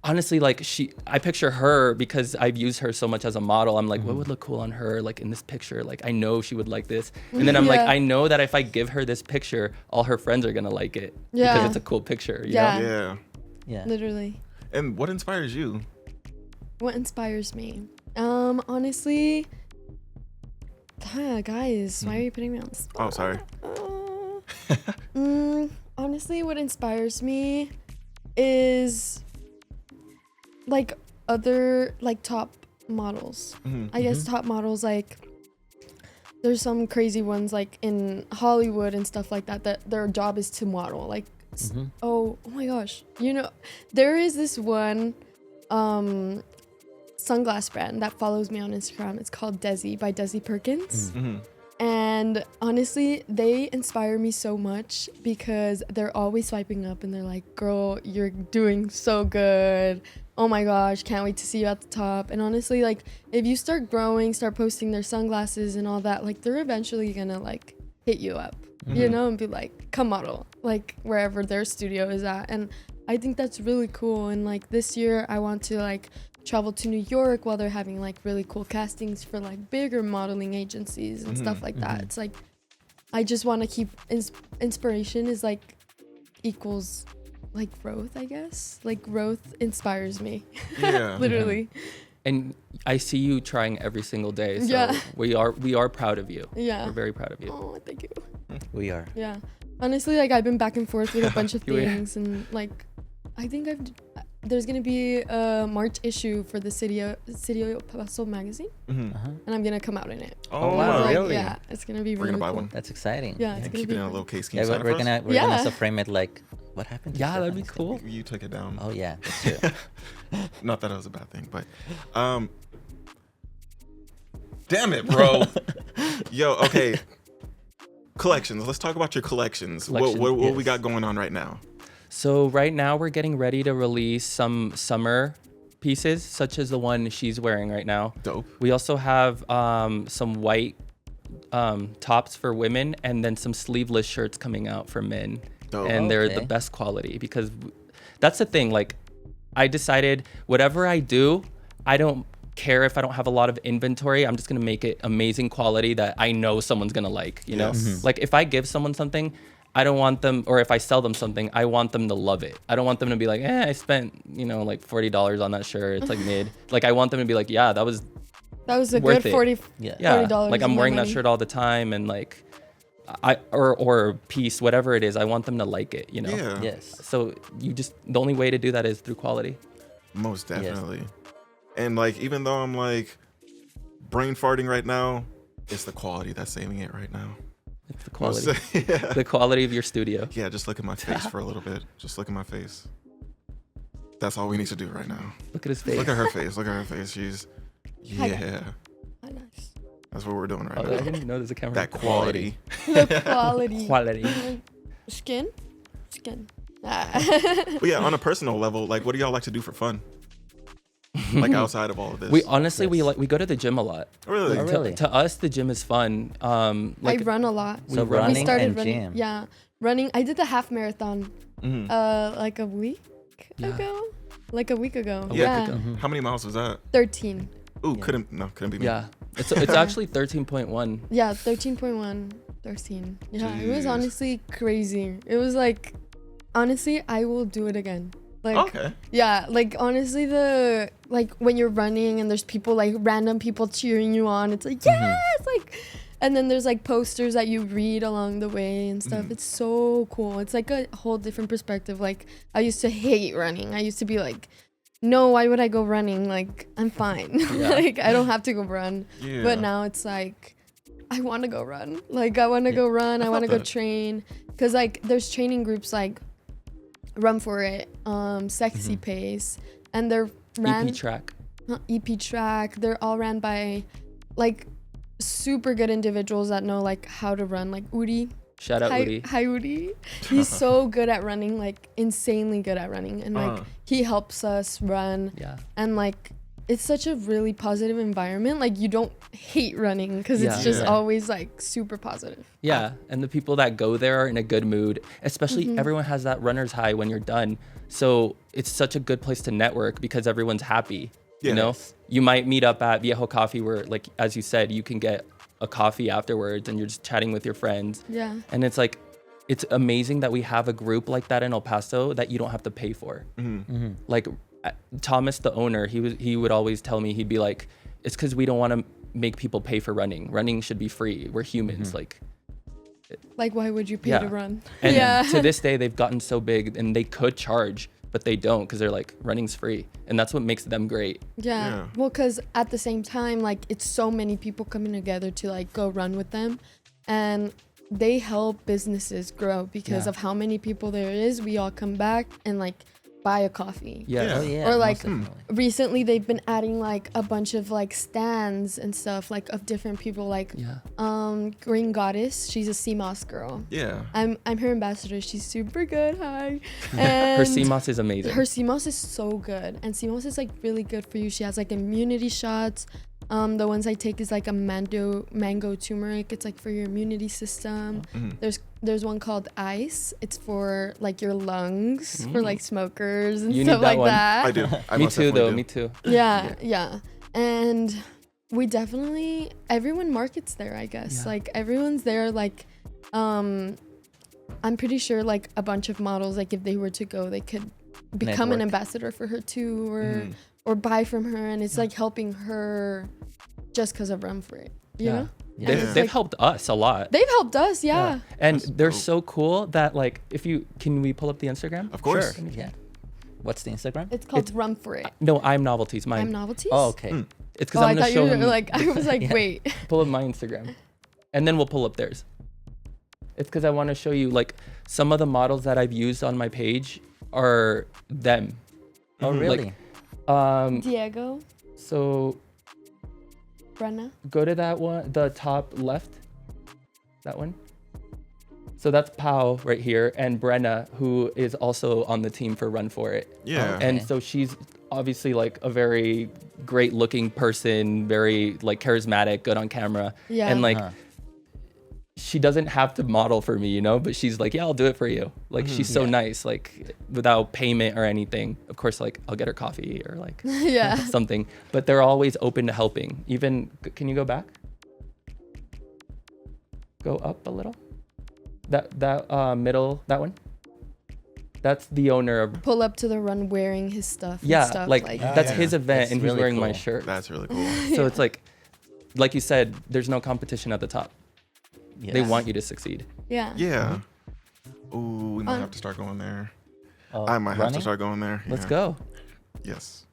honestly, like I picture her because I've used her so much as a model. I'm like, what would look cool on her? Like in this picture, like I know she would like this. And then I'm like, Yeah. I know that if I give her this picture, all her friends are gonna like it. Yeah. Because it's a cool picture, you Yeah. know? Yeah. Yeah. Literally. And what inspires you? What inspires me? Honestly, guys, why are you putting me on the spot? Oh, sorry. Honestly, what inspires me is like other like top models. I guess top models, like there's some crazy ones like in Hollywood and stuff like that their job is to model. Like oh my gosh, you know, there is this one sunglass brand that follows me on Instagram. It's called Desi by Desi Perkins. And honestly, they inspire me so much because they're always swiping up and they're like, girl, you're doing so good. Oh my gosh, can't wait to see you at the top. And honestly, like, if you start growing, start posting their sunglasses and all that, like, they're eventually gonna like hit you up, you know, and be like, come model, like wherever their studio is at. And I think that's really cool. And like this year I want to like travel to New York while they're having like really cool castings for like bigger modeling agencies and stuff like that. It's like, I just want to keep inspiration is like equals like growth, I guess. Like growth inspires me. Yeah. Literally. And I see you trying every single day. So Yeah. we are proud of you. Yeah. We're very proud of you. Oh, thank you. We are. Yeah. Honestly, like I've been back and forth with a bunch of You were- things and like I think there's gonna be a March issue for the City of Paso magazine, Mhm. and I'm gonna come out in it. Oh, wow. Like, Really? yeah, it's gonna be We're really gonna buy cool. one. That's exciting. Yeah, it's gonna Keep be it in a cool. little case. Can you Yeah, sign it we're for us? gonna Yeah. also frame it like what happened. to Yeah, that'd be Stefan? cool. You took it down. Oh yeah, that's true. Not that it was a bad thing, but damn it, bro. Yo, okay. Collections. Let's talk about your collections. What Collections, we yes. got going on right now? So right now we're getting ready to release some summer pieces, such as the one she's wearing right now. Dope. We also have some white tops for women and then some sleeveless shirts coming out for men. Dope. And they're the Okay. best quality because that's the thing. Like I decided whatever I do, I don't care if I don't have a lot of inventory. I'm just going to make it amazing quality that I know someone's going to like, you know? Yes. Like if I give someone something, I don't want them, or if I sell them something, I want them to love it. I don't want them to be like, I spent, like $40 on that shirt. It's like mid. Like I want them to be like, yeah, that was a worth good it. 40 Yeah. yeah. $40 Like I'm of my wearing that money. shirt all the time, and like or piece, whatever it is, I want them to like it, you know? Yeah. Yes. So the only way to do that is through quality. Most definitely. And like, even though I'm like brain farting right now, it's the quality that's saving it right now. It's the quality. yeah. The quality of your studio. Yeah, just look at my face for a little bit. Just look at my face. That's all we need to do right now. Look at his face. Look at her face. Look at her face. She's, yeah. Oh, nice. That's what we're doing right Oh, I now. didn't even know there's a camera. That quality. The quality. Quality. Skin. Ah. But yeah, on a personal level, like, what do y'all like to do for fun? Like outside of all of this. We honestly we go to the gym a lot. Really? Oh, Like, really? to us the gym is fun. Like I run a lot. So we run. running We started and running. gym. Yeah, running. I did the half marathon. Mhm. Like a week Yeah. ago. Like a week ago. week yeah. ago. How many miles was that? 13. Ooh, Yeah. couldn't be me. Yeah. It's actually 13.1. Yeah, 13.1. 13. Yeah, it was Jeez. honestly crazy. It was like, honestly, I will do it again. Like, Okay. yeah, like honestly, like when you're running and there's people like random people cheering you on, it's like yes, like, and then there's like posters that you read along the way and stuff. It's so cool. It's like a whole different perspective. Like I used to hate running. I used to be like, no, why would I go running? Like I'm fine. Yeah. Like I don't have to go run. Yeah. But now it's like, I want to go run. Like I want to go run. I want to go that. train. Cause like there's training groups like Run For It, Sexy Pace, and they're ran EP track. EP Track. They're all ran by like super good individuals that know like how to run. Like Uri. Shout out Udi. Hi Uri. He's so good at running, like insanely good at running, and like he helps us run. Yeah. And like it's such a really positive environment. Like you don't hate running because it's Yeah. just Yeah. always like super positive. Yeah, and the people that go there are in a good mood. Especially everyone has that runner's high when you're done. So it's such a good place to network because everyone's happy. You know, Yes. you might meet up at Viejo Coffee where, like, as you said, you can get a coffee afterwards and you're just chatting with your friends. Yeah. And it's like, it's amazing that we have a group like that in El Paso that you don't have to pay for. Like Thomas, the owner, he would always tell me, he'd be like, it's because we don't want to make people pay for running. Running should be free. We're humans. Like Like why would you pay Yeah. to run? And yeah. to this day, they've gotten so big and they could charge, but they don't because they're like, running's free. And that's what makes them great. Yeah. Yeah. Well, because at the same time, like it's so many people coming together to like go run with them, and they help businesses grow because Yeah. of how many people there is. We all come back and like buy a coffee. Yeah. Oh yeah. Or, most like, definitely. Recently they've been adding like a bunch of like stands and stuff like of different people, like Green Goddess, she's a CMOS girl. Yeah. I'm her ambassador. She's super good. Hi. Her And CMOS is amazing. her CMOS is so good, and CMOS is like really good for you. She has like immunity shots. The ones I take is like a mango turmeric. It's like for your immunity system. There's one called Ice. It's for like your lungs, for like smokers and You stuff need that like one. that. I do. I Me most too, definitely though. do. Me too. Yeah. And we definitely, everyone markets there, I guess. Yeah. Like everyone's there. Like, I'm pretty sure like a bunch of models, like if they were to go, they could become an Network. ambassador for her too, or buy from her, and it's like helping her just because of Run For It. You know? Yeah. They've, Yeah. they've helped us a lot. They've helped us, yeah. And That's they're dope. so cool that like can we pull up the Instagram? Of course. Sure. Yeah. What's the Instagram? It's called It's- Run For It. No, IMNovelties. Mine. IMNovelties? Oh, okay. It's because Oh, I I'm gonna thought you show were them. like, I was like, Yeah. wait. Pull up my Instagram, and then we'll pull up theirs. It's because I want to show you like some of the models that I've used on my page are them. Oh, really? Diego, So Brenna. go to that one, the top left. That one. So that's Pau right here, and Brenna, who is also on the team for Run For It. Yeah. Okay. And so she's obviously like a very great looking person, very like charismatic, good on camera. Yeah. And like Uh-huh. she doesn't have to model for me, you know, but she's like, yeah, I'll do it for you. Like she's so Yeah. nice, like without payment or anything. Of course, like I'll get her coffee or like Yeah. something, but they're always open to helping. Even, can you go back? Go up a little. That middle, that one. That's the owner of. Pull up to the run wearing his stuff. Yeah, and stuff, like that's yeah. his event, That's and he's really wearing my cool. shirt. That's really cool. So it's like you said, there's no competition at the top. Yes. They want you to succeed. Yeah. Yeah. Ooh, we might have to start going there. Oh, I might have running? to start going there. Let's yeah. go. Yes.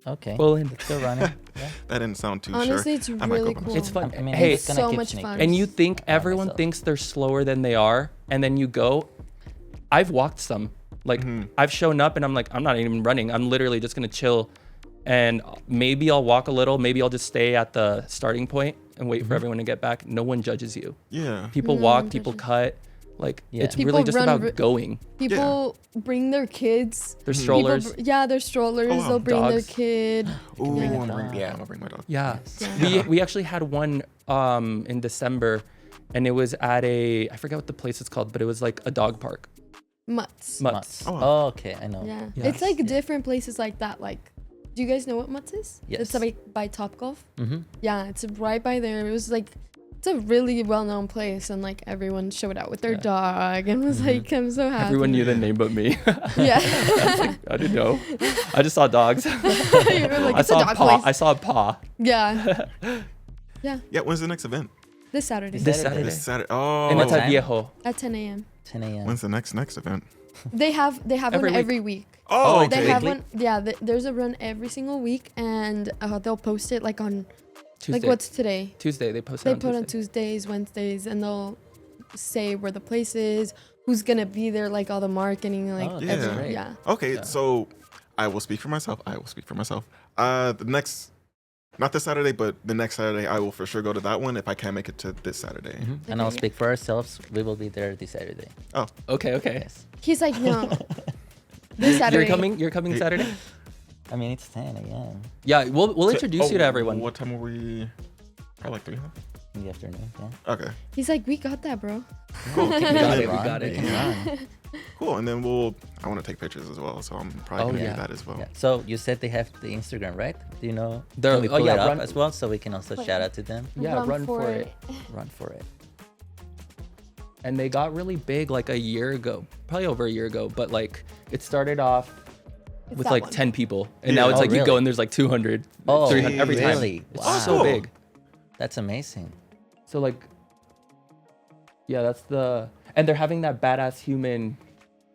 Okay. Pull in. Let's go running. Yeah. That didn't sound too Honestly, sure. it's I might go really by cool. myself. It's fun. I mean, Hey, it's gonna so keep much sneakers. fun. And you think by everyone myself. thinks they're slower than they are, and then you go. I've walked some. Like I've shown up and I'm like, I'm not even running. I'm literally just gonna chill, and maybe I'll walk a little. Maybe I'll just stay at the starting point and wait for everyone to get back. No one judges you. Yeah. People No walk. one People judges. cut. Like Yeah. it's People really just run about going. People bring their kids. Their People strollers. yeah, their strollers. Oh, wow. They'll bring Dogs. their kid. Ooh, bring a I'm gonna dog. bring, yeah, I'm gonna bring my dog. Yeah. Yeah. We actually had one in December, and it was at a, I forget what the place is called, but it was like a dog park. Mutts. Mutts. Oh, wow. Oh, okay. I know. Yeah. Yeah. It's like Yeah. different places like that. Like, do you guys know what Mutts is? Yes. It's like by Top Golf. Mm-hmm. Yeah, it's right by there. It was like, it's a really well-known place, and like everyone showed out with their Yeah. dog and was like, I'm so happy. Everyone knew the name but me. Yeah. I didn't know. I just saw dogs. You were like, I it's a saw a dog paw. place. I saw a paw. Yeah. Yeah, when's the next event? This Saturday This Saturday. Saturday. This Saturday. Oh. And it's What at time? Viejo. at 10 a.m. 10 a.m. When's the next event? They have Every one week. every week. Oh, Oh, okay. They have Weekly? one. Yeah, there's a run every single week, and they'll post it like on Tuesday. like what's today? Tuesday. They post it They on put on Tuesday. Tuesdays, Wednesdays, and they'll say where the place is, who's gonna be there, like all the marketing, like Oh, that's great. yeah. Okay, Yeah. so I will speak for myself. The next, not this Saturday, but the next Saturday, I will for sure go to that one if I can't make it to this Saturday. Mhm. And I'll Okay. speak for ourselves. We will be there this Saturday. Oh, Okay. Yes. He's like, no, this Saturday. You're coming Saturday? I mean, it's 10 a.m. Yeah, we'll introduce you to oh, everyone. What time are we? Probably like 3, huh? in the afternoon. Yeah. Okay, He's like, we got that, bro. cool. We got And it. then- We got it. Run. Cool, and then I want to take pictures as well, so I'm probably Oh, gonna yeah. do that as well. Yeah. So you said they have the Instagram, right? Do you know? They're- Can we oh, pull yeah, it up run- as well, so we can also Wait. shout out to them. Yeah, run for it. Run for it. And they got really big like a year ago, probably over a year ago. But like it started off It's with that like one. 10 people, and Yeah. now it's Oh, like you go really? and there's like 200, Oh, 300 every time. really? It's Wow. so Cool. big. That's amazing. So like, yeah, that's the, and they're having that badass human.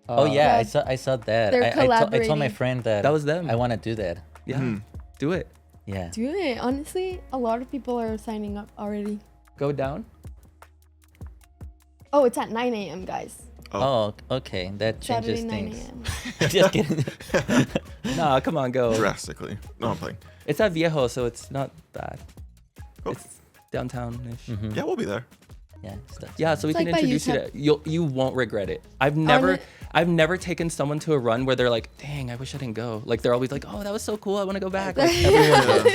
Oh yeah, Yeah. I saw that. They're I told my collaborating. friend that That was them. I want to do that. Yeah, Mhm. do it. Yeah. Do it. Honestly, a lot of people are signing up already. Go down. Oh, it's at 9 a.m., guys. Oh, okay. That changes Saturday 9 things. a.m. Just kidding. Nah, come on, go. Drastically. No, I'm playing. It's at Viejo, so it's not bad. Cool. It's downtown-ish. Mhm. Yeah, we'll be there. Yeah. Stuff. Yeah, so we It's can like by introduce you UTEP. to. You won't regret it. I've never taken someone to a run where they're like, "Dang, I wish I didn't go." Like they're always like, "Oh, that was so cool. I want to go back." Like,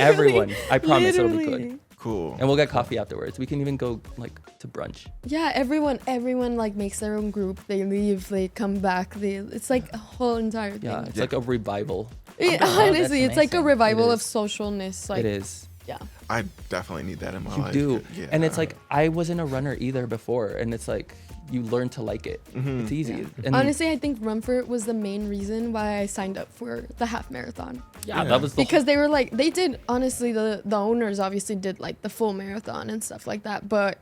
everyone. I promise it'll be good. Literally. Cool. And we'll get coffee afterwards. We can even go like to brunch. Yeah, everyone like makes their own group. They leave, they come back. It's like a whole entire thing. Yeah, it's like a revival. Yeah, Oh, honestly, that's it's like a amazing. revival It of is. socialness. Like, It is. yeah. I definitely need that in my You life. do. Yeah. And it's like I wasn't a runner either before, and it's like you learn to like it. It's easy. Yeah. And Honestly, I think Run For It was the main reason why I signed up for the half marathon. yeah, Yeah. that was the Because they were like, they did, honestly, the owners obviously did like the full marathon and stuff like that. But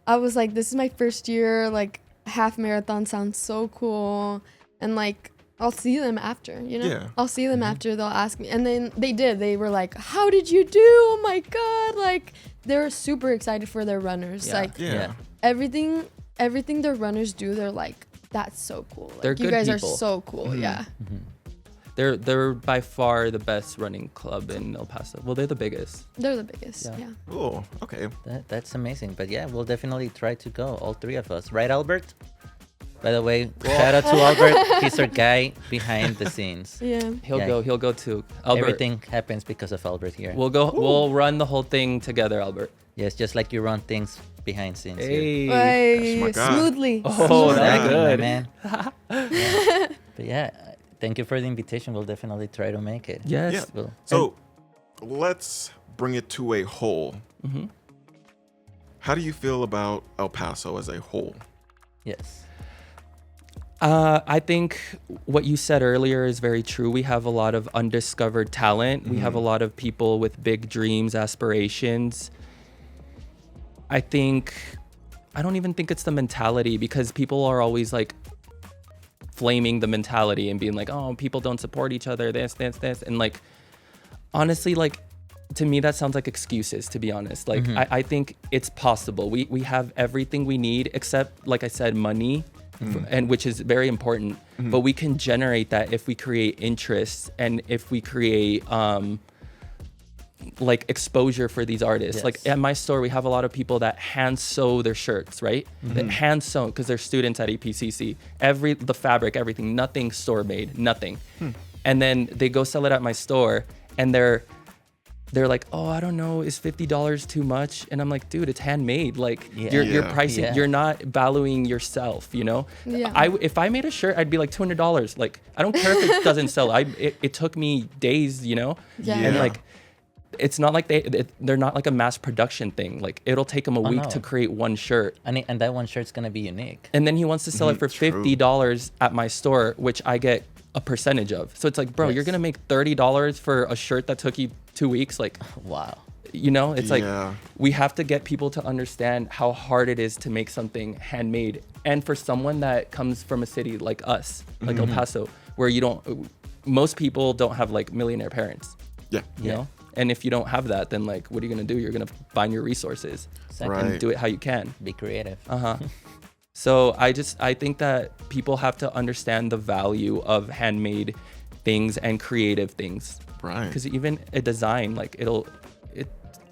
I was like, this is my first year. Like, half marathon sounds so cool. And like, I'll see them after, you know? Yeah. I'll see them after. They'll ask me. And then they did. They were like, how did you do? Oh my God. Like, they were super excited for their runners. Yeah. Like, Yeah. everything their runners do, they're like, that's so cool. Like, They're you good guys people. are so cool. Yeah. they're by far the best running club in El Paso. Well, they're the biggest. They're the biggest. Yeah. Yeah. Cool. Okay. That's amazing. But yeah, we'll definitely try to go, all three of us. Right, Albert? By the way, shout out to Albert. He's our guy behind the scenes. Yeah. He'll go too. Albert. Everything happens because of Albert here. We'll run the whole thing together, Albert. Yes, just like you run things behind scenes here. Hey. Hey, my God. smoothly. Oh, that's Exactly, good. my man. Yeah. But yeah, thank you for the invitation. We'll definitely try to make it. Yes. Yeah. We'll, So let's bring it to a whole. Mm-hmm. How do you feel about El Paso as a whole? yes. I think what you said earlier is very true. We have a lot of undiscovered talent. We have a lot of people with big dreams, aspirations. I don't even think it's the mentality, because people are always like flaming the mentality and being like, oh, people don't support each other, this. And like, honestly, like, to me, that sounds like excuses, to be honest. Like, I think it's possible. We have everything we need, except, like I said, money. And which is very important, but we can generate that if we create interest and if we create like exposure for these artists. Yes. Like at my store, we have a lot of people that hand sew their shirts, right? That hand sew, because they're students at EPCC. The fabric, everything, nothing store made, nothing. And then they go sell it at my store, and they're like, oh, I don't know, is $50 too much? And I'm like, dude, it's handmade. Like, Yeah. you're Yeah. pricing, Yeah. you're not valuing yourself, you know? Yeah. If I made a shirt, I'd be like $200. Like, I don't care if it doesn't sell. It took me days, you know? Yeah. And Yeah. like, it's not like they're not like a mass production thing. Like, it'll take them a week no. to create one shirt. And that one shirt's gonna be unique. And then he wants to sell it for True. $50 at my store, which I get a percentage of. So it's like, bro, you're Yes. gonna make $30 for a shirt that took you 2 weeks. Like, Wow. you know, it's like Yeah. we have to get people to understand how hard it is to make something handmade. And for someone that comes from a city like us, like El Paso, where most people don't have like millionaire parents, Yeah. you know? And if you don't have that, then like, what are you gonna do? You're gonna find your resources Exactly. Right. and do it how you can. Be creative. So I think that people have to understand the value of handmade things and creative things. Right. Because even a design, like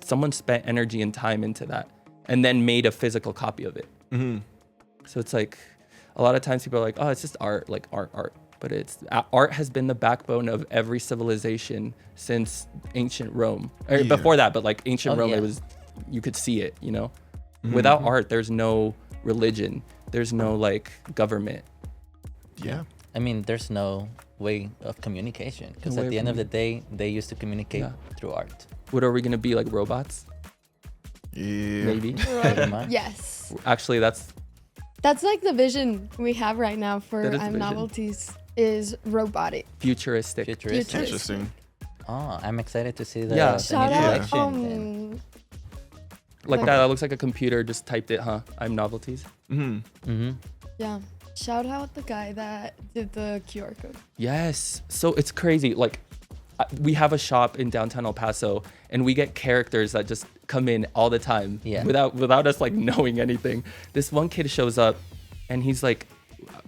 someone spent energy and time into that and then made a physical copy of it. So it's like, a lot of times people are like, oh, it's just art, like art. But art has been the backbone of every civilization since ancient Rome. Or Yeah. before that, but like ancient Oh, Rome, yeah. you could see it, you know? Without art, there's no religion. There's no like government. Yeah. I mean, there's no way of communication, because No way at the of end of the day, they used to communicate Yeah. through art. What are we gonna be, like robots? Yeah. Maybe. Pretty much. Yes. Actually, that's That's like the vision we have right now for That is the vision. IMNovelties is robotic. futuristic. Futuristic. Interesting. Oh, I'm excited to see the, Yeah. the Shout new out. collection. Like that looks like a computer just typed it, huh? IMNovelties. Yeah. Shout out the guy that did the QR code. Yes. So it's crazy. Like, we have a shop in downtown El Paso, and we get characters that just come in all the time Yeah. without us like knowing anything. This one kid shows up, and he's like,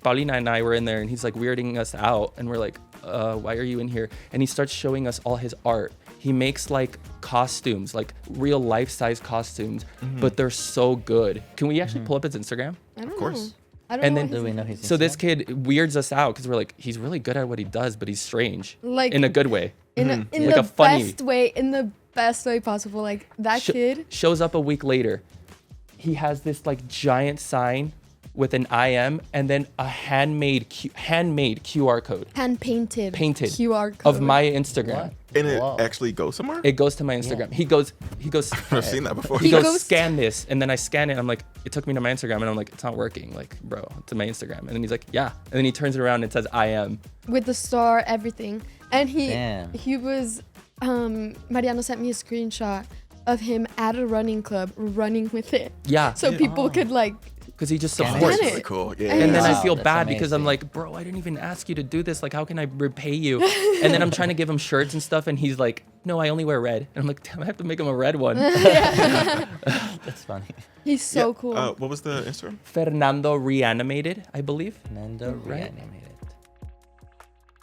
Paulina and I were in there, and he's like weirding us out, and we're like, why are you in here? And he starts showing us all his art. He makes like costumes, like real life-size costumes, but they're so good. Can we actually pull up his Instagram? I don't Of course. know. I don't And know then- what Do we his- know his So this Instagram? kid weirds us out because we're like, he's really good at what he does, but he's strange, like in a good way. in Like the a funny- best way, in the best way possible. Like that kid. Shows up a week later. He has this like giant sign with an IM and then a handmade QR code Hand painted QR code of my Instagram. What? And it Wow. actually goes somewhere? It goes to my Instagram. He goes, I've seen that before. he He goes, goes- scan this, and then I scan it. And I'm like, it took me to my Instagram, and I'm like, it's not working. Like, bro, it's my Instagram. And then he's like, yeah. And then he turns it around and it says I am. with the star, everything. And Damn. he was Mariano sent me a screenshot of him at a running club running with it. Yeah. So people could like Because he just Scan it. supports. Scan Really it. cool. Yeah. And then I Wow, feel that's bad because I'm amazing. like, bro, I didn't even ask you to do this. Like, how can I repay you? And then I'm trying to give him shirts and stuff, and he's like, no, I only wear red. And I'm like, damn, I have to make him a red one. That's funny. he's so Yeah, cool. what was the Instagram? Fernando Reanimated, I believe. Nando Right. reanimated.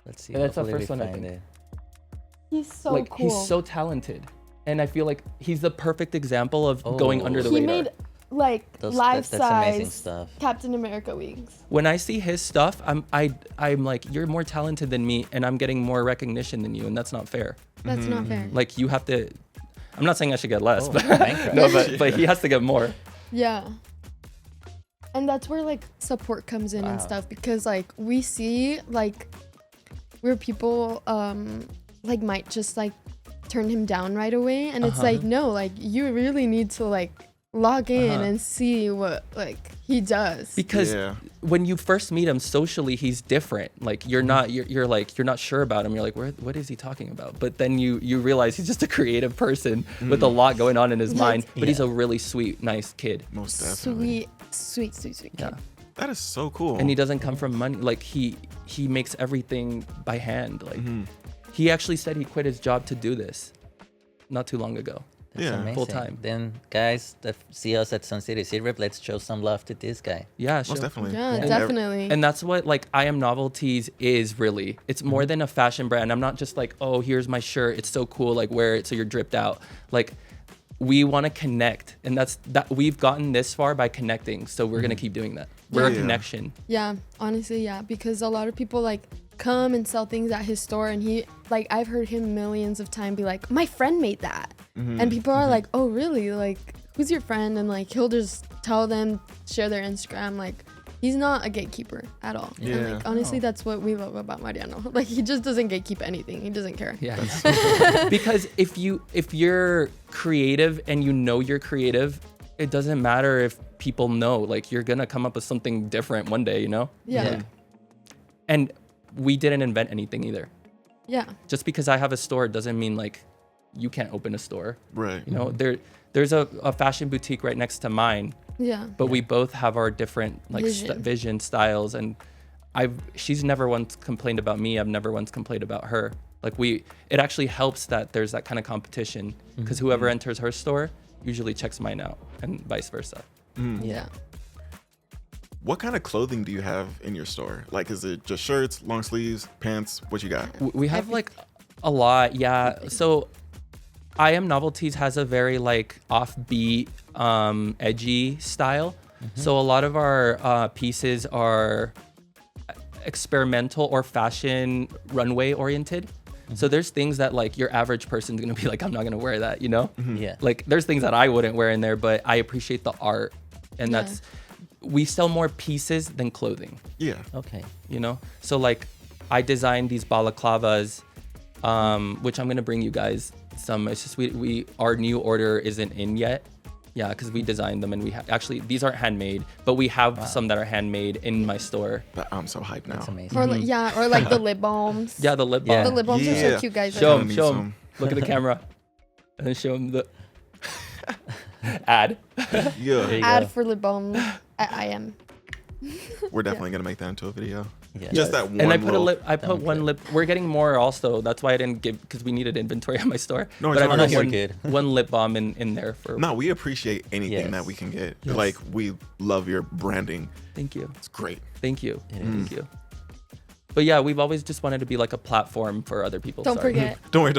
Let's see. Yeah, that's the hopefully first we one I find think. it. He's so Like, cool. he's so talented. And I feel like he's the perfect example of going Oh. under the he radar. made like Those- life that's amazing size stuff. Captain America wings. When I see his stuff, I'm like, you're more talented than me, and I'm getting more recognition than you, and that's not fair. That's not fair. Like, you have to. I'm not saying I should get less, Oh, but Minecraft. no, but he has to get more. Yeah. And that's where like support comes in and Wow. stuff, because like we see like where people like might just like turn him down right away, and it's like, no, like you really need to like log in and see what like he does. Because Yeah. when you first meet him socially, he's different. Like, you're not you're like, you're not sure about him. You're like, what is he talking about? But then you realize he's just a creative person with a lot going on in his mind. But he's a really sweet, nice kid. Most definitely. Sweet kid. Yeah. That is so cool. And he doesn't come from money. Like, he makes everything by hand. Like, he actually said he quit his job to do this not too long ago. That's Yeah. amazing. Full time. Then, guys that see us at Sun City SITREP, let's show some love to this guy. Yeah, Most sure. definitely. Yeah, Yeah. definitely. And that's what like IMNovelties is really. It's more than a fashion brand. I'm not just like, oh, here's my shirt. It's so cool. Like, wear it so you're dripped out. Like, we want to connect, and that's that. We've gotten this far by connecting, so we're gonna keep doing that. We're a Yeah. connection. Yeah, honestly, yeah, because a lot of people like come and sell things at his store, and he like I've heard him millions of times be like, my friend made that, and people are like, oh really, like who's your friend? And like he'll just tell them, share their Instagram. Like he's not a gatekeeper at all. And Yeah. like honestly, that's what we love about Mariano. Like he just doesn't gatekeep anything. He doesn't care. Yeah. Because if you're creative and you know you're creative, it doesn't matter if people know. Like, you're gonna come up with something different one day, you know? Yeah. Yeah. And we didn't invent anything either. Yeah. Just because I have a store doesn't mean like you can't open a store. Right. You know, there's a fashion boutique right next to mine, Yeah. but we both have our different like vision styles, and she's never once complained about me. I've never once complained about her. Like, it actually helps that there's that kind of competition, because whoever enters her store usually checks mine out, and vice versa. Yeah. What kind of clothing do you have in your store? Like, is it just shirts, long sleeves, pants? What you got? We have like a lot, yeah. So IMNovelties has a very like offbeat, edgy style. So a lot of our pieces are experimental or fashion runway oriented. So there's things that like your average person's gonna be like, I'm not gonna wear that, you know? Yeah. Like, there's things that I wouldn't wear in there, but I appreciate the art, and that's, we sell more pieces than clothing, Yeah. Okay. you know? So like, I designed these balaclavas, which I'm gonna bring you guys some. It's just our new order isn't in yet. Yeah, because we designed them, and actually these aren't handmade, but we have some that are handmade in my store. But I'm so hyped now. That's amazing. Or like, yeah, or like the lip balms. Yeah, the lip Yeah. balm. The lip balms are Yeah. so cute, guys. Show Kinda them, need show them. some. Look at the camera, and then show them the ad. Yeah. There you Ad go. for lip balm at IM. We're definitely going to make that into a video. Yeah. Just that one. And I put little, I put one lip. We're getting more also. That's why I didn't give, because we needed inventory at my store. No, but I it's put not good. one lip balm in there for. No, we appreciate anything Yes. that we can get. Yes. Like, we love your branding. Thank you. It's great. Thank you. It Thank you. But yeah, we've always just wanted to be like a platform for other people. Don't forget. Don't worry.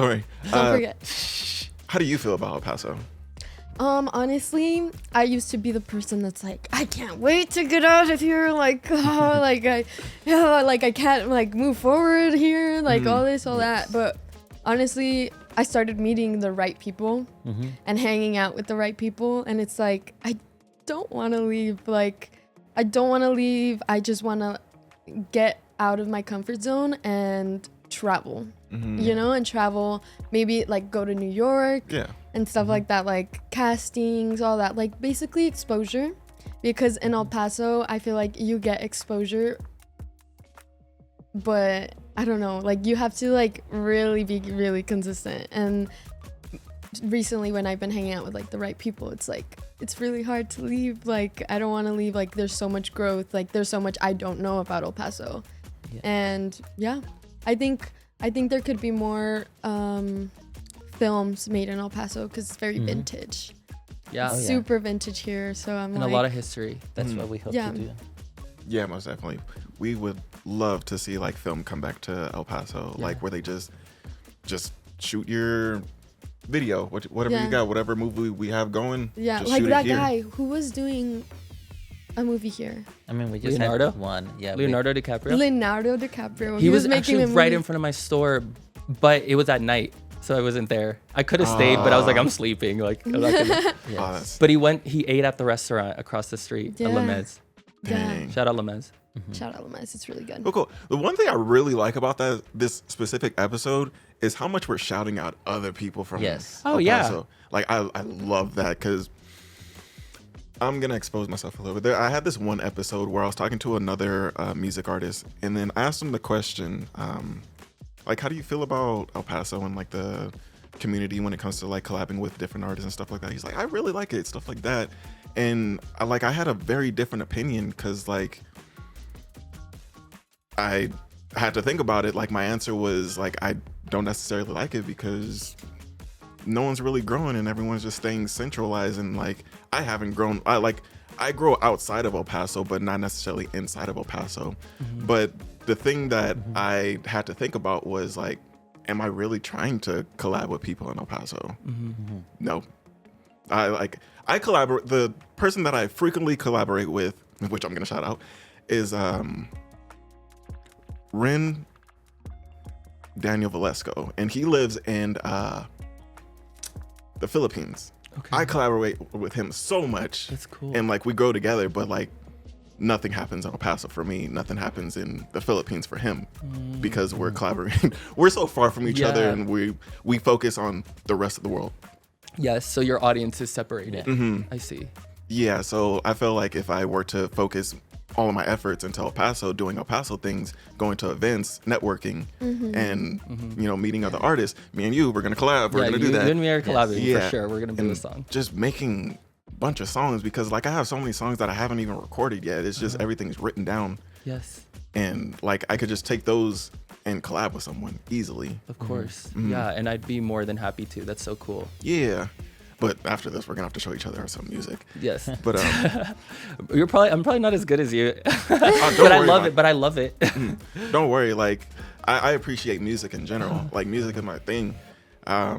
Don't forget. How do you feel about El Paso? Honestly, I used to be the person that's like, I can't wait to get out of here. Like, oh, like I can't like move forward here. Like all this, all that. But honestly, I started meeting the right people and hanging out with the right people. And it's like, I don't want to leave. Like, I don't want to leave. I just want to get out of my comfort zone and travel, you know, and travel, maybe like go to New York. Yeah. And stuff like that, like castings, all that, like basically exposure. Because in El Paso, I feel like you get exposure, but I don't know, like you have to like really be really consistent. And recently when I've been hanging out with like the right people, it's like, it's really hard to leave. Like, I don't want to leave. Like, there's so much growth. Like, there's so much I don't know about El Paso. Yeah. And yeah, I think there could be more, films made in El Paso because it's very vintage. Yeah. Oh, yeah. Super vintage here. So I'm And like, a lot of history. That's what we hope Yeah. to do. Yeah, most definitely. We would love to see like film come back to El Paso, like where they just shoot your video, whatever you got, whatever movie we have going. yeah, just like shoot it that here. guy who was doing a movie here, I mean, we just Leonardo? had one. Yeah. Leonardo DiCaprio. Leonardo DiCaprio. He was making actually a right movie. in front of my store, but it was at night, so I wasn't there. I could have stayed, but I was like, I'm sleeping. Like, I'm not gonna. Yes. Oh, that's But he ate at the restaurant across the street at Yeah. Lemez. dang. Shout out Lemez. Shout out Lemez, it's really good. Oh, cool. The one thing I really like about this specific episode is how much we're shouting out other people from Yes. Oh, El yeah. Paso. Like, I love that because I'm going to expose myself a little bit. I had this one episode where I was talking to another music artist, and then I asked him the question, like, how do you feel about El Paso and, like, the community when it comes to, like, collabing with different artists and stuff like that? He's like, I really like it, stuff like that. And, I had a very different opinion because, like, I had to think about it. Like, my answer was, like, I don't necessarily like it because no one's really growing and everyone's just staying centralized. And, like, I haven't grown. I grow outside of El Paso, but not necessarily inside of El Paso. But the thing that I had to think about was, like, am I really trying to collab with people in El Paso? No. I collaborate. The person that I frequently collaborate with, which I'm going to shout out, is Ren Daniel Valesco, and he lives in the Philippines. Okay. I collaborate with him so much. That's cool. And like we go together, but like nothing happens in El Paso for me. Nothing happens in the Philippines for him because we're collaborating. We're so far from each other, Yeah. and we focus on the rest of the world. Yes, so your audience is separated. Yeah. I see. Yeah, so I feel like if I were to focus all of my efforts into El Paso, doing El Paso things, going to events, networking, and meeting other artists, me and you, we're gonna collab. We're gonna do that. You and me are collabing Yeah. for sure. We're gonna do a And song. just making a bunch of songs because like I have so many songs that I haven't even recorded yet. It's just everything's written down, Yes, and like I could just take those and collab with someone easily. of course. Yeah, and I'd be more than happy to. That's so cool. Yeah. But after this, we're gonna have to show each other some music. Yes. But I'm probably not as good as you, don't but I worry love about it. But I love it. don't worry. Like I appreciate music in general. Like music is my thing. How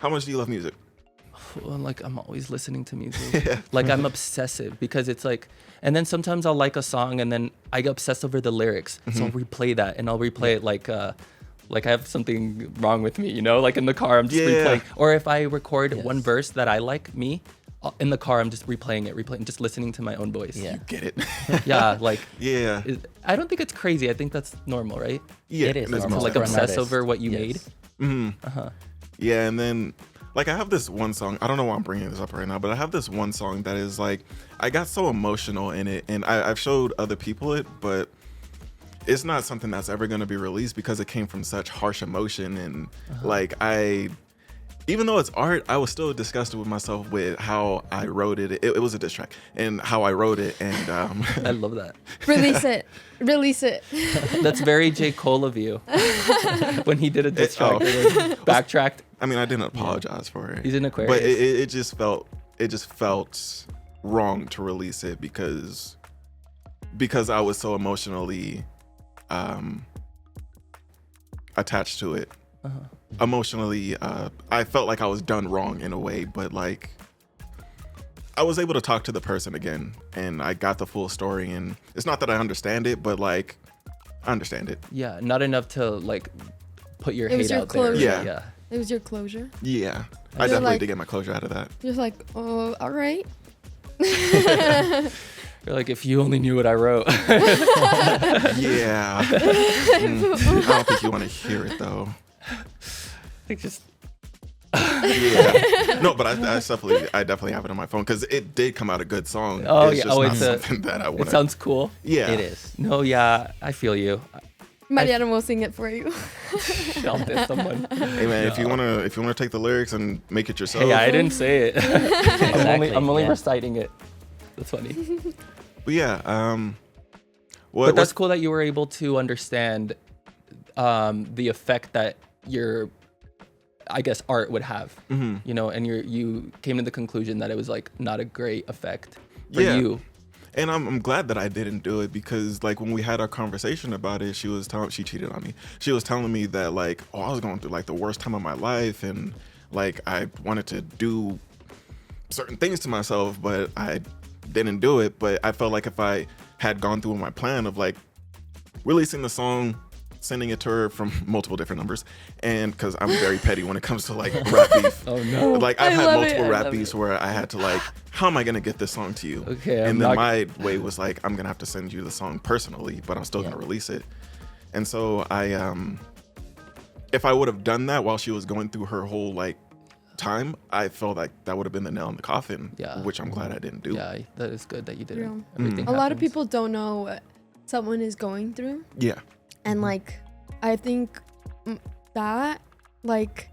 much do you love music? Well, like I'm always listening to music. Like I'm obsessive because it's like, and then sometimes I'll like a song and then I get obsessed over the lyrics. So I'll replay that and I'll replay it like I have something wrong with me, like in the car, I'm just replaying. Or if I record one verse that I like, in the car, I'm just replaying, just listening to my own voice. Yeah. Get it? Yeah, like, Yeah. I don't think it's crazy. I think that's normal, right? Yeah. It is that's To normal most like for an definitely. obsess artist. over what you Yes. made. Yeah, and then like I have this one song. I don't know why I'm bringing this up right now, but I have this one song that is like I got so emotional in it, and I've showed other people it, but it's not something that's ever going to be released because it came from such harsh emotion, and like even though it's art, I was still disgusted with myself with how I wrote it. It was a diss track, and how I wrote it, and I love that. Release it. Release it. That's very J. Cole of you. When he did a diss track, oh. it was backtracked. I mean, I didn't apologize for it. He's an Aquarius. But it just felt wrong to release it because I was so emotionally attached to it. Emotionally, I felt like I was done wrong in a way, but like I was able to talk to the person again, and I got the full story. And it's not that I understand it, but like I understand it. Yeah, not enough to like put your It was hate your out there. closure. Yeah. It was your closure. Yeah, I You're definitely like- did get my closure out of that. You're like, oh, all right. You're like, if you only knew what I wrote. Yeah. I don't think you want to hear it though. Like just Yeah. No, but I definitely have it on my phone because it did come out a good song. Oh, It's yeah. just Oh, not it's something that I want it to. sounds cool. Yeah. It is. No, yeah, I feel you. Mariana will sing it for you. I'll diss someone. Hey man, if you wanna take the lyrics and make it yourself. Hey, I didn't say it. Exactly. I'm only yeah. reciting it. That's funny. But yeah. But that's cool that you were able to understand the effect that your, I guess, art would have. You know, and you came to the conclusion that it was like not a great effect for you. And I'm glad that I didn't do it because like when we had our conversation about it, she cheated on me. She was telling me that like, oh, I was going through like the worst time of my life, and like I wanted to do certain things to myself, but I didn't do it. But I felt like if I had gone through my plan of like releasing the song, sending it to her from multiple different numbers, and because I'm very petty when it comes to like rap beef. Oh no. Like I've I had love multiple it, I rap love beefs it. where I had to like, how am I gonna get this song to you? Okay, and I'm then not- my way was like, I'm gonna have to send you the song personally, but I'm still gonna release it. And so I if I would have done that while she was going through her whole like time, I felt like that would have been the nail in the coffin. Yeah. Which I'm glad I didn't do. Yeah, that is good that you did it. Yeah. Everything A lot of happens. people don't know what someone is going through. Yeah. And like, I think that, like,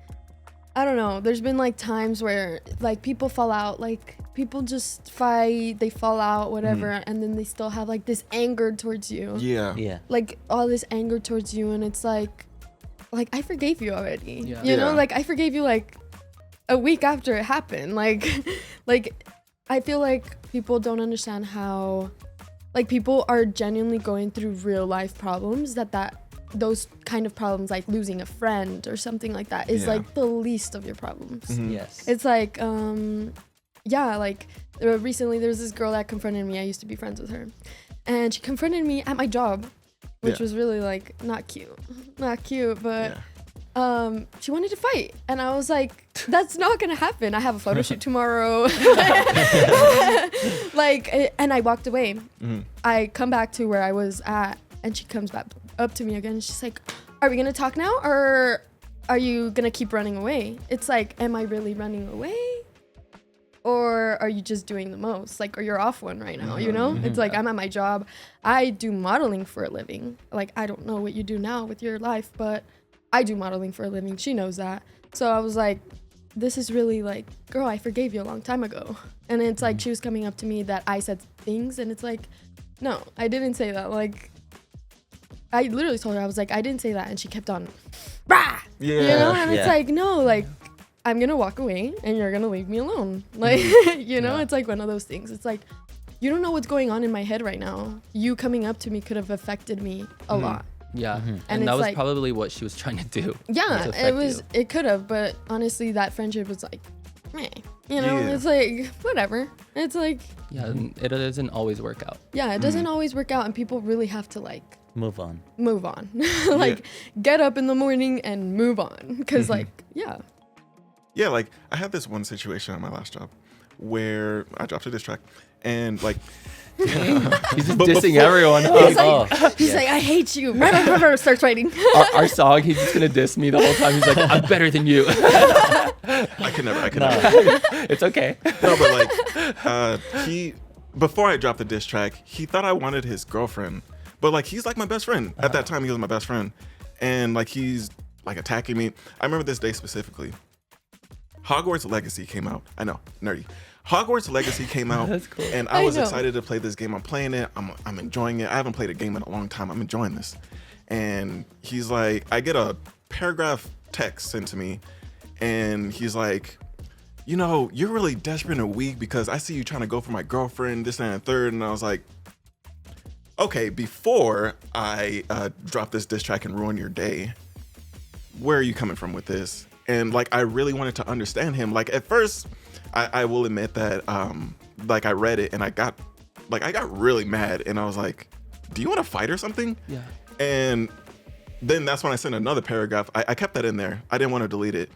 I don't know, there's been like times where like people fall out, like people just fight, they fall out, whatever, and then they still have like this anger towards you. Yeah. Yeah. Like all this anger towards you, and it's like I forgave you already. Yeah. You know, Yeah. like I forgave you like a week after it happened. Like I feel like people don't understand how like people are genuinely going through real life problems that those kind of problems, like losing a friend or something like that, is Yeah. like the least of your problems. Mhm. Yes. It's like yeah, like recently there was this girl that confronted me. I used to be friends with her, and she confronted me at my job, which Yeah. was really like not cute, but Yeah. she wanted to fight, and I was like, that's not gonna happen. I have a photo shoot tomorrow. Like, and I walked away. I come back to where I was at, and she comes back up to me again, and she's like, are we gonna talk now, or are you gonna keep running away? It's like, am I really running away, or are you just doing the most? Like, or you're off one right now, you know? It's like, I'm at my job. I do modeling for a living. Like, I don't know what you do now with your life, but I do modeling for a living. She knows that. So I was like, this is really like, girl, I forgave you a long time ago. And it's like, she was coming up to me that I said things, and it's like, no, I didn't say that. Like, I literally told her, I was like, I didn't say that. And she kept on, rah! Yeah. You know? And it's Yeah. like, no, like, I'm gonna walk away and you're gonna leave me alone. Like, you know, it's like one of those things. It's like, you don't know what's going on in my head right now. You coming up to me could have affected me a lot. Yeah. And And that it's was like- probably what she was trying to do. Yeah, to it affect was, you. it could have, but honestly, that friendship was like, meh. You know, Yeah. it's like, whatever. It's like, Yeah, and it doesn't always work out. yeah, it doesn't always work out, and people really have to like Move on. move on. Like, get up in the morning and move on. Because, like, yeah. Yeah, like I had this one situation at my last job where I dropped a diss track, and like He's just But dissing before- everyone. He's Oh, like, he's yeah. like, I hate you. Starts writing. our song, he's just gonna diss me the whole time. He's like, I'm better than you. I could never. It's okay. No, but like before I dropped the diss track, he thought I wanted his girlfriend, but like he's like my best friend. At that time, he was my best friend, and like he's like attacking me. I remember this day specifically. Hogwarts Legacy came out. I know, nerdy. Hogwarts Legacy came out, That's cool. and I was excited to play this game. I'm playing it. I'm enjoying it. I haven't played a game in a long time. I'm enjoying this. And he's like, I get a paragraph text sent to me, and he's like, you know, you're really desperate and weak because I see you trying to go for my girlfriend, this and the third. And I was like, okay, before I drop this diss track and ruin your day, where are you coming from with this? And like, I really wanted to understand him. Like at first, I will admit that like I read it and I got really mad, and I was like, do you want to fight or something? Yeah. And then that's when I sent another paragraph. I kept that in there. I didn't want to delete it.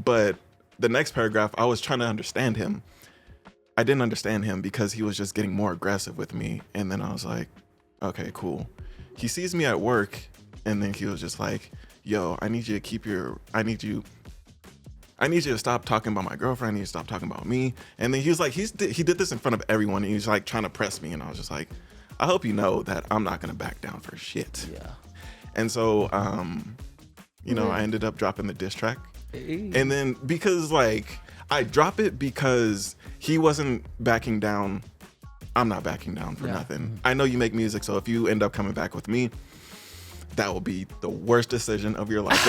But the next paragraph, I was trying to understand him. I didn't understand him because he was just getting more aggressive with me. And then I was like, okay, cool. He sees me at work, and then he was just like, yo, I need you to stop talking about my girlfriend. I need you to stop talking about me. And then he was like, he did this in front of everyone, and he's like trying to press me. And I was just like, I hope you know that I'm not going to back down for shit. Yeah. And so, you know, I ended up dropping the diss track. Hey. And then because like I drop it because he wasn't backing down, I'm not backing down for nothing. I know you make music, so if you end up coming back with me, that will be the worst decision of your life.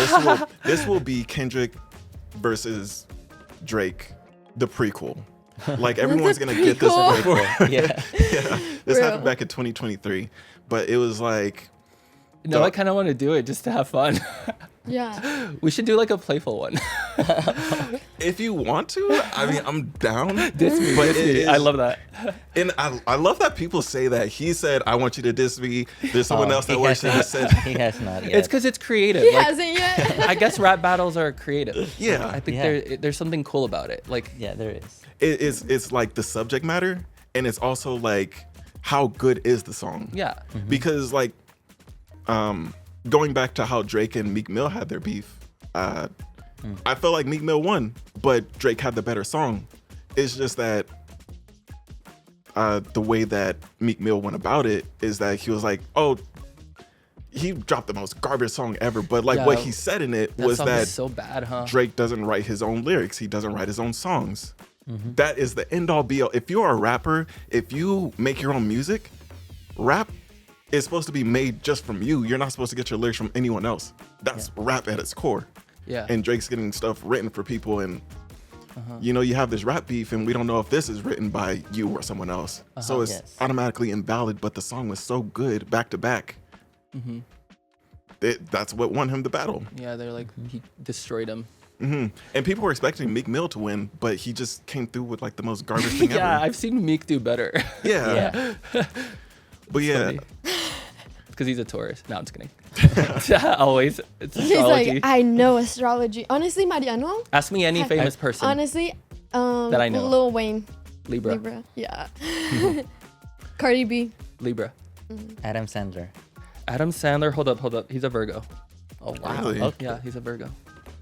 This will be Kendrick versus Drake, the prequel. Like everyone's gonna get this prequel. Yeah. Yeah. This happened back in 2023, but it was like. No, I kind of want to do it just to have fun. Yeah. We should do like a playful one. If you want to, I mean, I'm down. Diss me, But diss it me. is- I love that. And I love that people say that. He said, I want you to diss me. There's someone else that works in the set. He has not yet. It's because it's creative. He Like, hasn't yet. I guess rap battles are creative. Yeah. I think Yeah. there's something cool about it. Like, Yeah, there is. It's like the subject matter, and it's also like how good is the song. yeah. Because like going back to how Drake and Meek Mill had their beef, I felt like Meek Mill won, but Drake had the better song. It's just that the way that Meek Mill went about it is that he was like, oh, he dropped the most garbage song ever, but like Yeah. what he said in it That was song that is so bad, huh? Drake doesn't write his own lyrics. He doesn't write his own songs. That is the end all be all. If you're a rapper, if you make your own music, rap is supposed to be made just from you. You're not supposed to get your lyrics from anyone else. That's rap at its core. Yeah. And Drake's getting stuff written for people, and you know, you have this rap beef, and we don't know if this is written by you or someone else. So it's Yes. automatically invalid. But the song was so good back to back. That's what won him the battle. Yeah, they're like, he destroyed him. And people were expecting Meek Mill to win, but he just came through with like the most garbage thing Yeah, ever. I've seen Meek do better. Yeah. Yeah. But yeah, Because he's a Taurus. No, I'm just kidding. Always. It's He's astrology. like, I know astrology. Honestly, Mariano. Ask me any famous person. Honestly, that I know. Lil Wayne. Libra. Libra. Yeah. Cardi B. Libra. Adam Sandler. Adam Sandler. Hold up. He's a Virgo. Oh wow. Really? Okay. Yeah, he's a Virgo.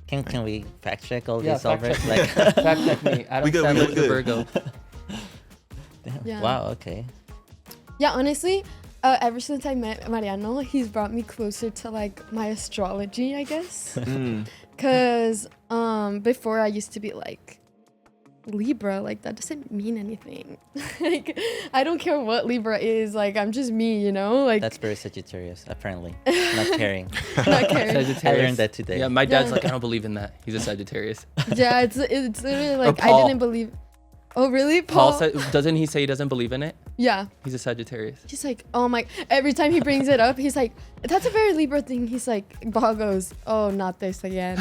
Can we fact check all Yeah, these fact already? check Like, me. Fact check me. Adam good, we Sandler's good. a Virgo. damn. Yeah. Wow. Okay. Yeah, honestly, ever since I met Mariano, he's brought me closer to like my astrology, I guess. Cause before I used to be like Libra, like that doesn't mean anything. Like I don't care what Libra is, like I'm just me, you know? Like That's very Sagittarius, apparently. Not caring. not caring. Sagittarius. I learned that today. Yeah, my dad's Yeah. like, I don't believe in that. He's a Sagittarius. Yeah, it's literally like I Paul. didn't believe. Oh really? Paul said, doesn't he say he doesn't believe in it? Yeah. He's a Sagittarius. He's like, oh my, every time he brings it up, he's like, that's a very Libra thing. He's like, Paul goes, oh, not this again.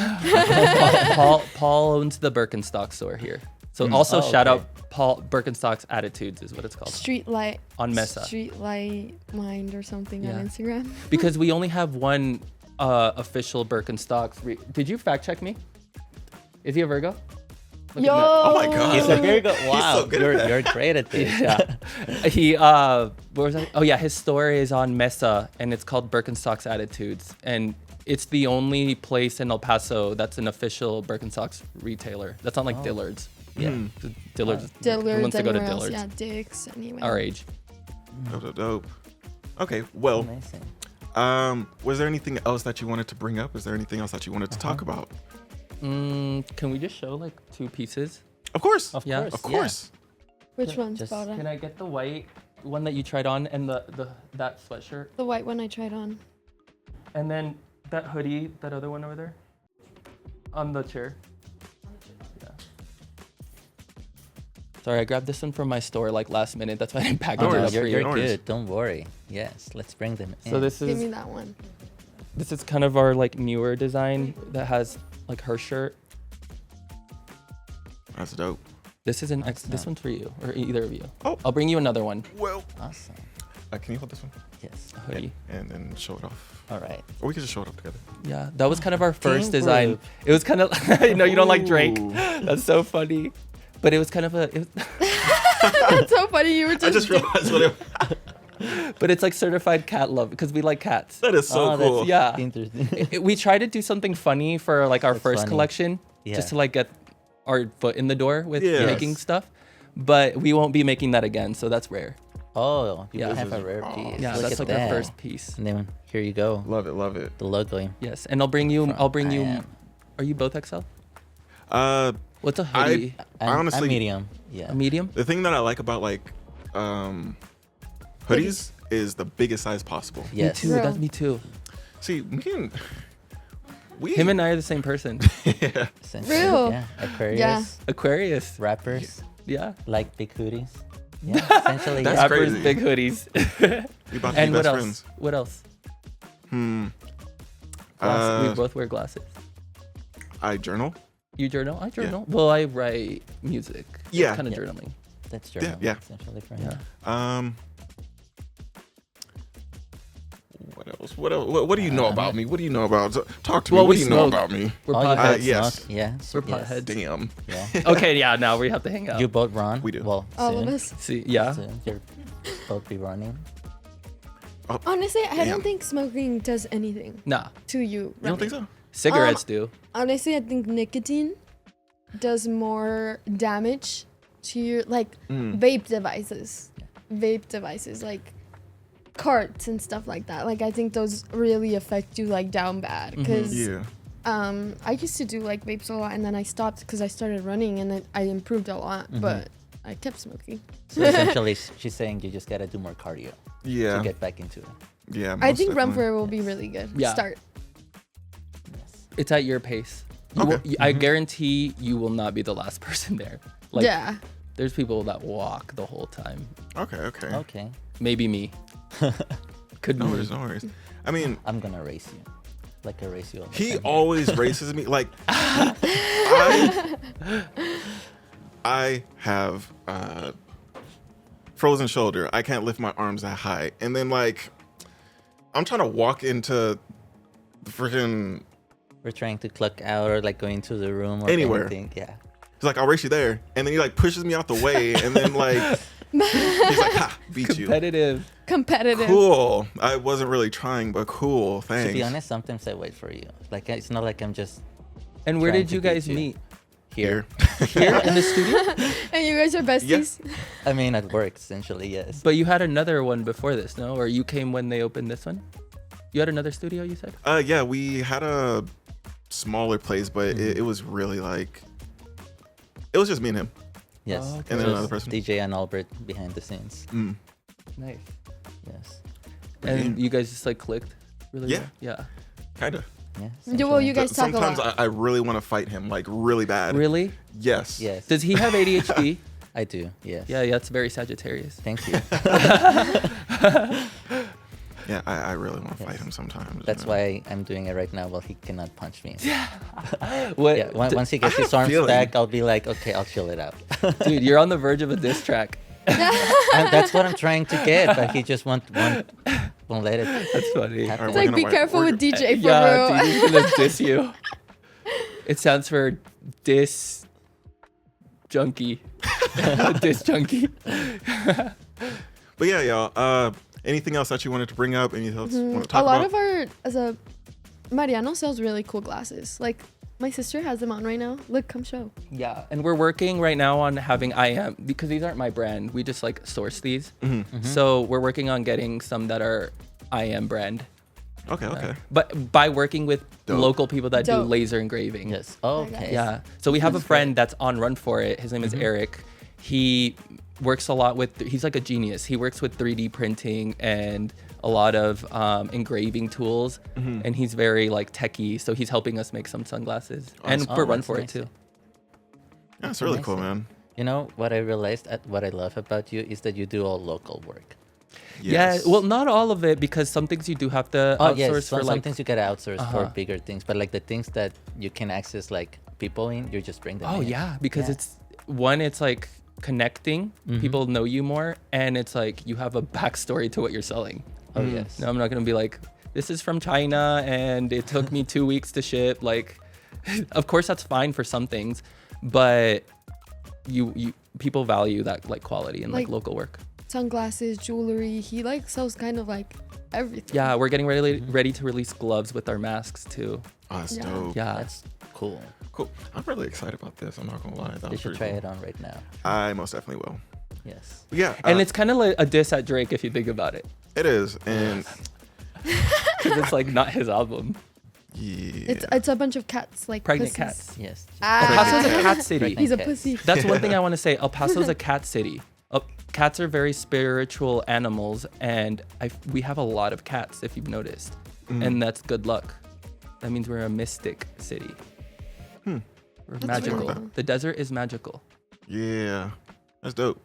Paul owns the Birkenstock store here. So also Oh, shout okay. out Paul Birkenstock's Attitudes is what it's called. Street light. On Mesa. Street light mind or something Yeah. on Instagram. Because we only have one official Birkenstocks. Did you fact check me? Is he a Virgo? Look Yo. at Oh my God. He's a Virgo. He's Wow. so good at that. You're great at this. that. He what was that? Oh yeah, his store is on Mesa and it's called Birkenstock's Attitudes. And it's the only place in El Paso that's an official Birkenstocks retailer. That's not like Dillard's. Yeah. Dillard's. Who Dillard's, wants to go to anywhere else. Dillard's? Yeah, Dick's, anyway. Our age. Dope. Okay, well, Amazing. was there anything else that you wanted to bring up? Is there anything else that you wanted to talk about? Can we just show like 2 pieces? Of course. Of Yeah. course. Of course. Which one's Just- Paula? Can I get the white one that you tried on and that sweatshirt? The white one I tried on. And then that hoodie, that other one over there? On the chair. Yeah. Sorry, I grabbed this one from my store like last minute. That's why I didn't pack it No up worries. for You're you. No worries. good. Don't worry. Yes, let's bring them in. So this Give me is that one. kind of our like newer design that has like her shirt. That's dope. This is this one's for you or either of you. Oh. I'll bring you another one. Well, Awesome. can you hold this one? Yes. A hoodie. And then show it off. All right. Or we could just show it off together. Yeah, that was kind of our first Team design. group. It was kind of I know you don't like Drake. Ooh. That's so funny. But it was kind of That's so funny. You were just. I just realized what it but it's like certified cat love because we like cats. That is so Oh, cool. that's Yeah. Interesting. We tried to do something funny for like our That's first funny. collection Yeah. just to like get our foot in the door with Yes. making stuff. But we won't be making that again, so that's rare. Oh, you Yeah. have a rare piece. Yeah, Look that's at like that. our first piece. And then here you go. Love it. Love it. The logo. Yes, and I'll bring you. I am. Are you both XL? Uh, What's a hoodie? I'm honestly, medium. Yeah. A medium? the thing that I like about like hoodies is the biggest size possible. Yes. Me too. Real. That's me too. See, we Him and I are the same person. yeah. Essentially, Real. Yeah. Aquarius. Yeah. Aquarius. Rappers Yeah. like big hoodies. Yeah. Essentially. That's yeah. Rappers, crazy. big hoodies. We about to And be what best else? friends. What else? Uh, we both wear glasses. I journal. You journal? I journal. Well, I write music. Yeah. Kind of Yeah. journaling. That's journal. yeah. Essentially for Yeah. him. What else? What do you know about me? What do you know about? Talk to me. Well, What we do you know smoke. about me? We're Oh, you potheads. both yes. smoke? Yeah. We're yes. potheads. Damn. Yeah. Okay, yeah, now we have to hang out. You both run? We do. Well, All soon. of us. See, yeah. Soon. You're both be running. Honestly, I Damn. don't think smoking does anything Nah. to you. You don't think so? Cigarettes do. Honestly, I think nicotine does more damage to your like vape devices. Vape devices like carts and stuff like that. Like I think those really affect you like down bad because Yeah. I used to do like vapes a lot and then I stopped because I started running and then I improved a lot, but I kept smoking. So essentially, she's saying you just gotta do more cardio Yeah. to get back into it. Yeah. I most think Run definitely. For It will be really good. Yeah. Start. Yes. It's at your pace. You Okay. will- I guarantee you will not be the last person there. Like, yeah. there's people that walk the whole time. Okay. Okay. Okay. Maybe me. Could No be. worries. No worries. I mean, I'm gonna race you. Like I race you all the he time. always races me. Like I have frozen shoulder. I can't lift my arms that high, and then like I'm trying to walk into the freaking. We're trying to cluck out or like going to the room or Anywhere. anything. Yeah. He's like, I'll race you there, and then he like pushes me out the way, and then like he's like, ha, beat you. Competitive. Competitive. Cool. I wasn't really trying, but cool. Thanks. To be honest, sometimes I wait for you. Like it's not like I'm just And where Trying did to you beat guys you. meet? here. Here in the studio? And you guys are besties? I mean, at work, essentially, yes. But you had another one before this, no? Or you came when they opened this one? You had another studio, you said? Yeah, we had a smaller place, but it was really like it was just me and him. Yes. Oh, okay. And then So another it's person. DJ and Albert behind the scenes. Nice. Yes. And you guys just like clicked? Really? Yeah. well? Yeah. Kinda. Yeah. Yeah, well, you essentially. guys talk a Sometimes lot. I really want to fight him, like really bad. Really? Yes. Yes. Does he have ADHD? I do. Yes. Yeah, that's very Sagittarius. Thank you. Yeah, I really want to fight Yes. him sometimes. That's you know? why I'm doing it right now. Well, he cannot punch me. What? Yeah. Once he gets I his have a arms feeling. back, I'll be like, okay, I'll chill it out. Dude, you're on the verge of a diss track. And that's what I'm trying to get, but he just won't let it That's funny. happen. It's We're like, gonna be work- careful we're with DJ for Yeah, real. dude, he's gonna diss you. It stands for diss junkie. Diss junkie. But yeah, y'all. Anything else that you wanted to bring up? Anything else you want to talk A lot about? of our Mariano sells really cool glasses. Like my sister has them on right now. Look, come show. Yeah, and we're working right now on having IM because these aren't my brand. We just like source these. So we're working on getting some that are IM brand. Okay. But by working with Dope. local people that do Dope. laser engraving. Yes. Okay. Yeah. So we have a friend that's on Run For It. His name is Eric. He works a lot with, he's like a genius. He works with 3D printing and a lot of engraving tools. And he's very like techie. So he's helping us make some sunglasses. And Oh, for Run that's For It nice. too. That's really cool, amazing. man. You know what I realized? What I love about you is that you do all local work. Yes. Yeah, well, not all of it, because some things you do have to Oh outsource yes, for some like. things you gotta outsource for Uh-huh. bigger things, but like the things that you can access like people in, you just bring them. Oh in. yeah, because Yeah. it's like connecting. People know you more, and it's like you have a backstory to what you're selling. Oh yes. No, I'm not gonna be like, this is from China and it took me 2 weeks to ship. Like, of course that's fine for some things, but you people value that like quality and like Like- local work. Sunglasses, jewelry. He like sells kind of like everything. Yeah, we're getting ready to release gloves with our masks too. Oh, that's Yeah. dope. Yeah. That's cool. Cool. I'm really excited about this. I'm not gonna lie. That You was should pretty try cool. it on right now. I most definitely will. Yes. Yeah. And it's kind of like a diss at Drake if you think about it, it is, and because it's like not his album. yeah. It's a bunch of cats like Pregnant pussies. cats. Yes. Ah. El Paso's a cat city. Pregnant He's a cats. pussy. That's one thing I want to say. El Paso's a cat city. Cats are very spiritual animals, and we have a lot of cats, if you've noticed. And that's good luck. That means we're a mystic city. We're That's magical. really cool. The desert is magical. Yeah, that's dope.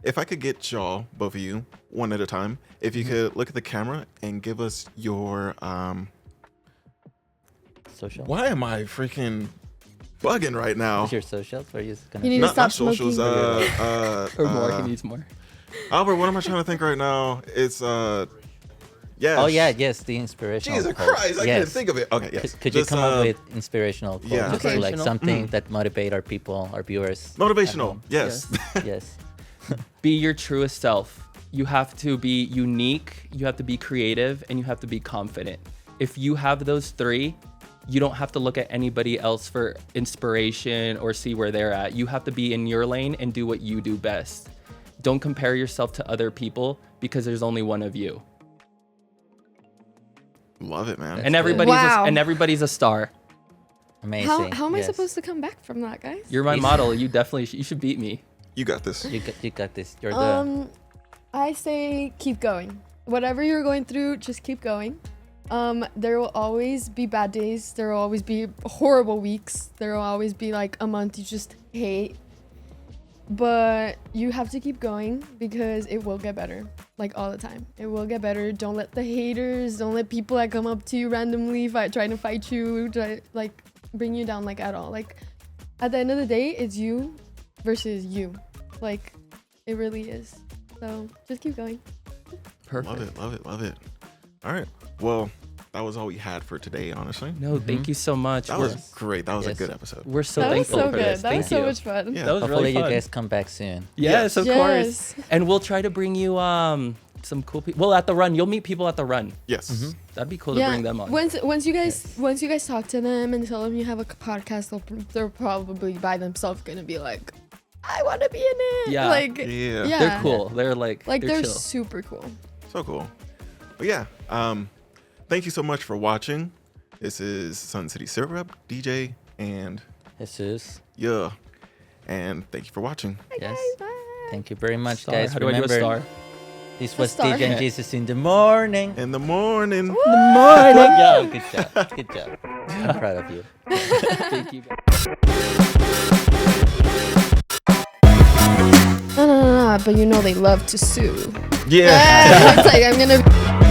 If I could get y'all, both of you, one at a time, if you could look at the camera and give us your Social. why am I freaking bugging right now? Is your social? Or are you just gonna? You need to Not stop socials. smoking. Or more, he needs more. Albert, what am I trying to think right now? It's yes. Oh yeah, yes, the inspirational. Jesus quote. Christ, I Yes. couldn't think of it. Okay, yes. Could you Just, come up with inspirational quotes? yeah. Just like Motivational? something that motivate our people, our viewers. motivational? at Yes. home. Yes. Be your truest self. You have to be unique, you have to be creative, and you have to be confident. If you have those three, you don't have to look at anybody else for inspiration or see where they're at. You have to be in your lane and do what you do best. Don't compare yourself to other people, because there's only one of you. Love it, man. And good. everybody's a star. Amazing. How am I yes. supposed to come back from that, guys? You're my model. You definitely you should beat me. You got this. You got this. You're the. I say keep going. Whatever you're going through, just keep going. There will always be bad days. There will always be horrible weeks. There will always be like a month you just hate. But you have to keep going, because it will get better. Like all the time. It will get better. Don't let the haters, don't let people that come up to you randomly trying to fight you, like bring you down like at all. Like at the end of the day, it's you versus you. Like it really is. So just keep going. Perfect. Love it, love it, love it. All right. Well, that was all we had for today, honestly. No, thank you so much. That was great. That was a Yes. good episode. We're so That was thankful so for good. this. That Thank was so you. much fun. Yeah. That was Hopefully really fun. you guys come back soon. Yes, of Yes. course. And we'll try to bring you some cool people. Well, at the run, you'll meet people at the run. Yes. That'd be cool to bring them on. Once you guys talk to them and tell them you have a podcast, they're probably by themselves gonna be like, I want to be in it. Yeah. Like Yeah. yeah. They're cool. They're like Like they're chill. super cool. So cool. But yeah, thank you so much for watching. This is Sun City SITREP, DJ, and Jesus. yeah. And thank you for watching. Yes. Bye. Thank you very much, Star. guys. How do I do a Remember, star? this was star. DJ and Jesus in the morning. In the morning. Good job. Good job. Good job. I'm proud of you. Thank you. No, but you know they love to sue. Yeah. It's like I'm gonna.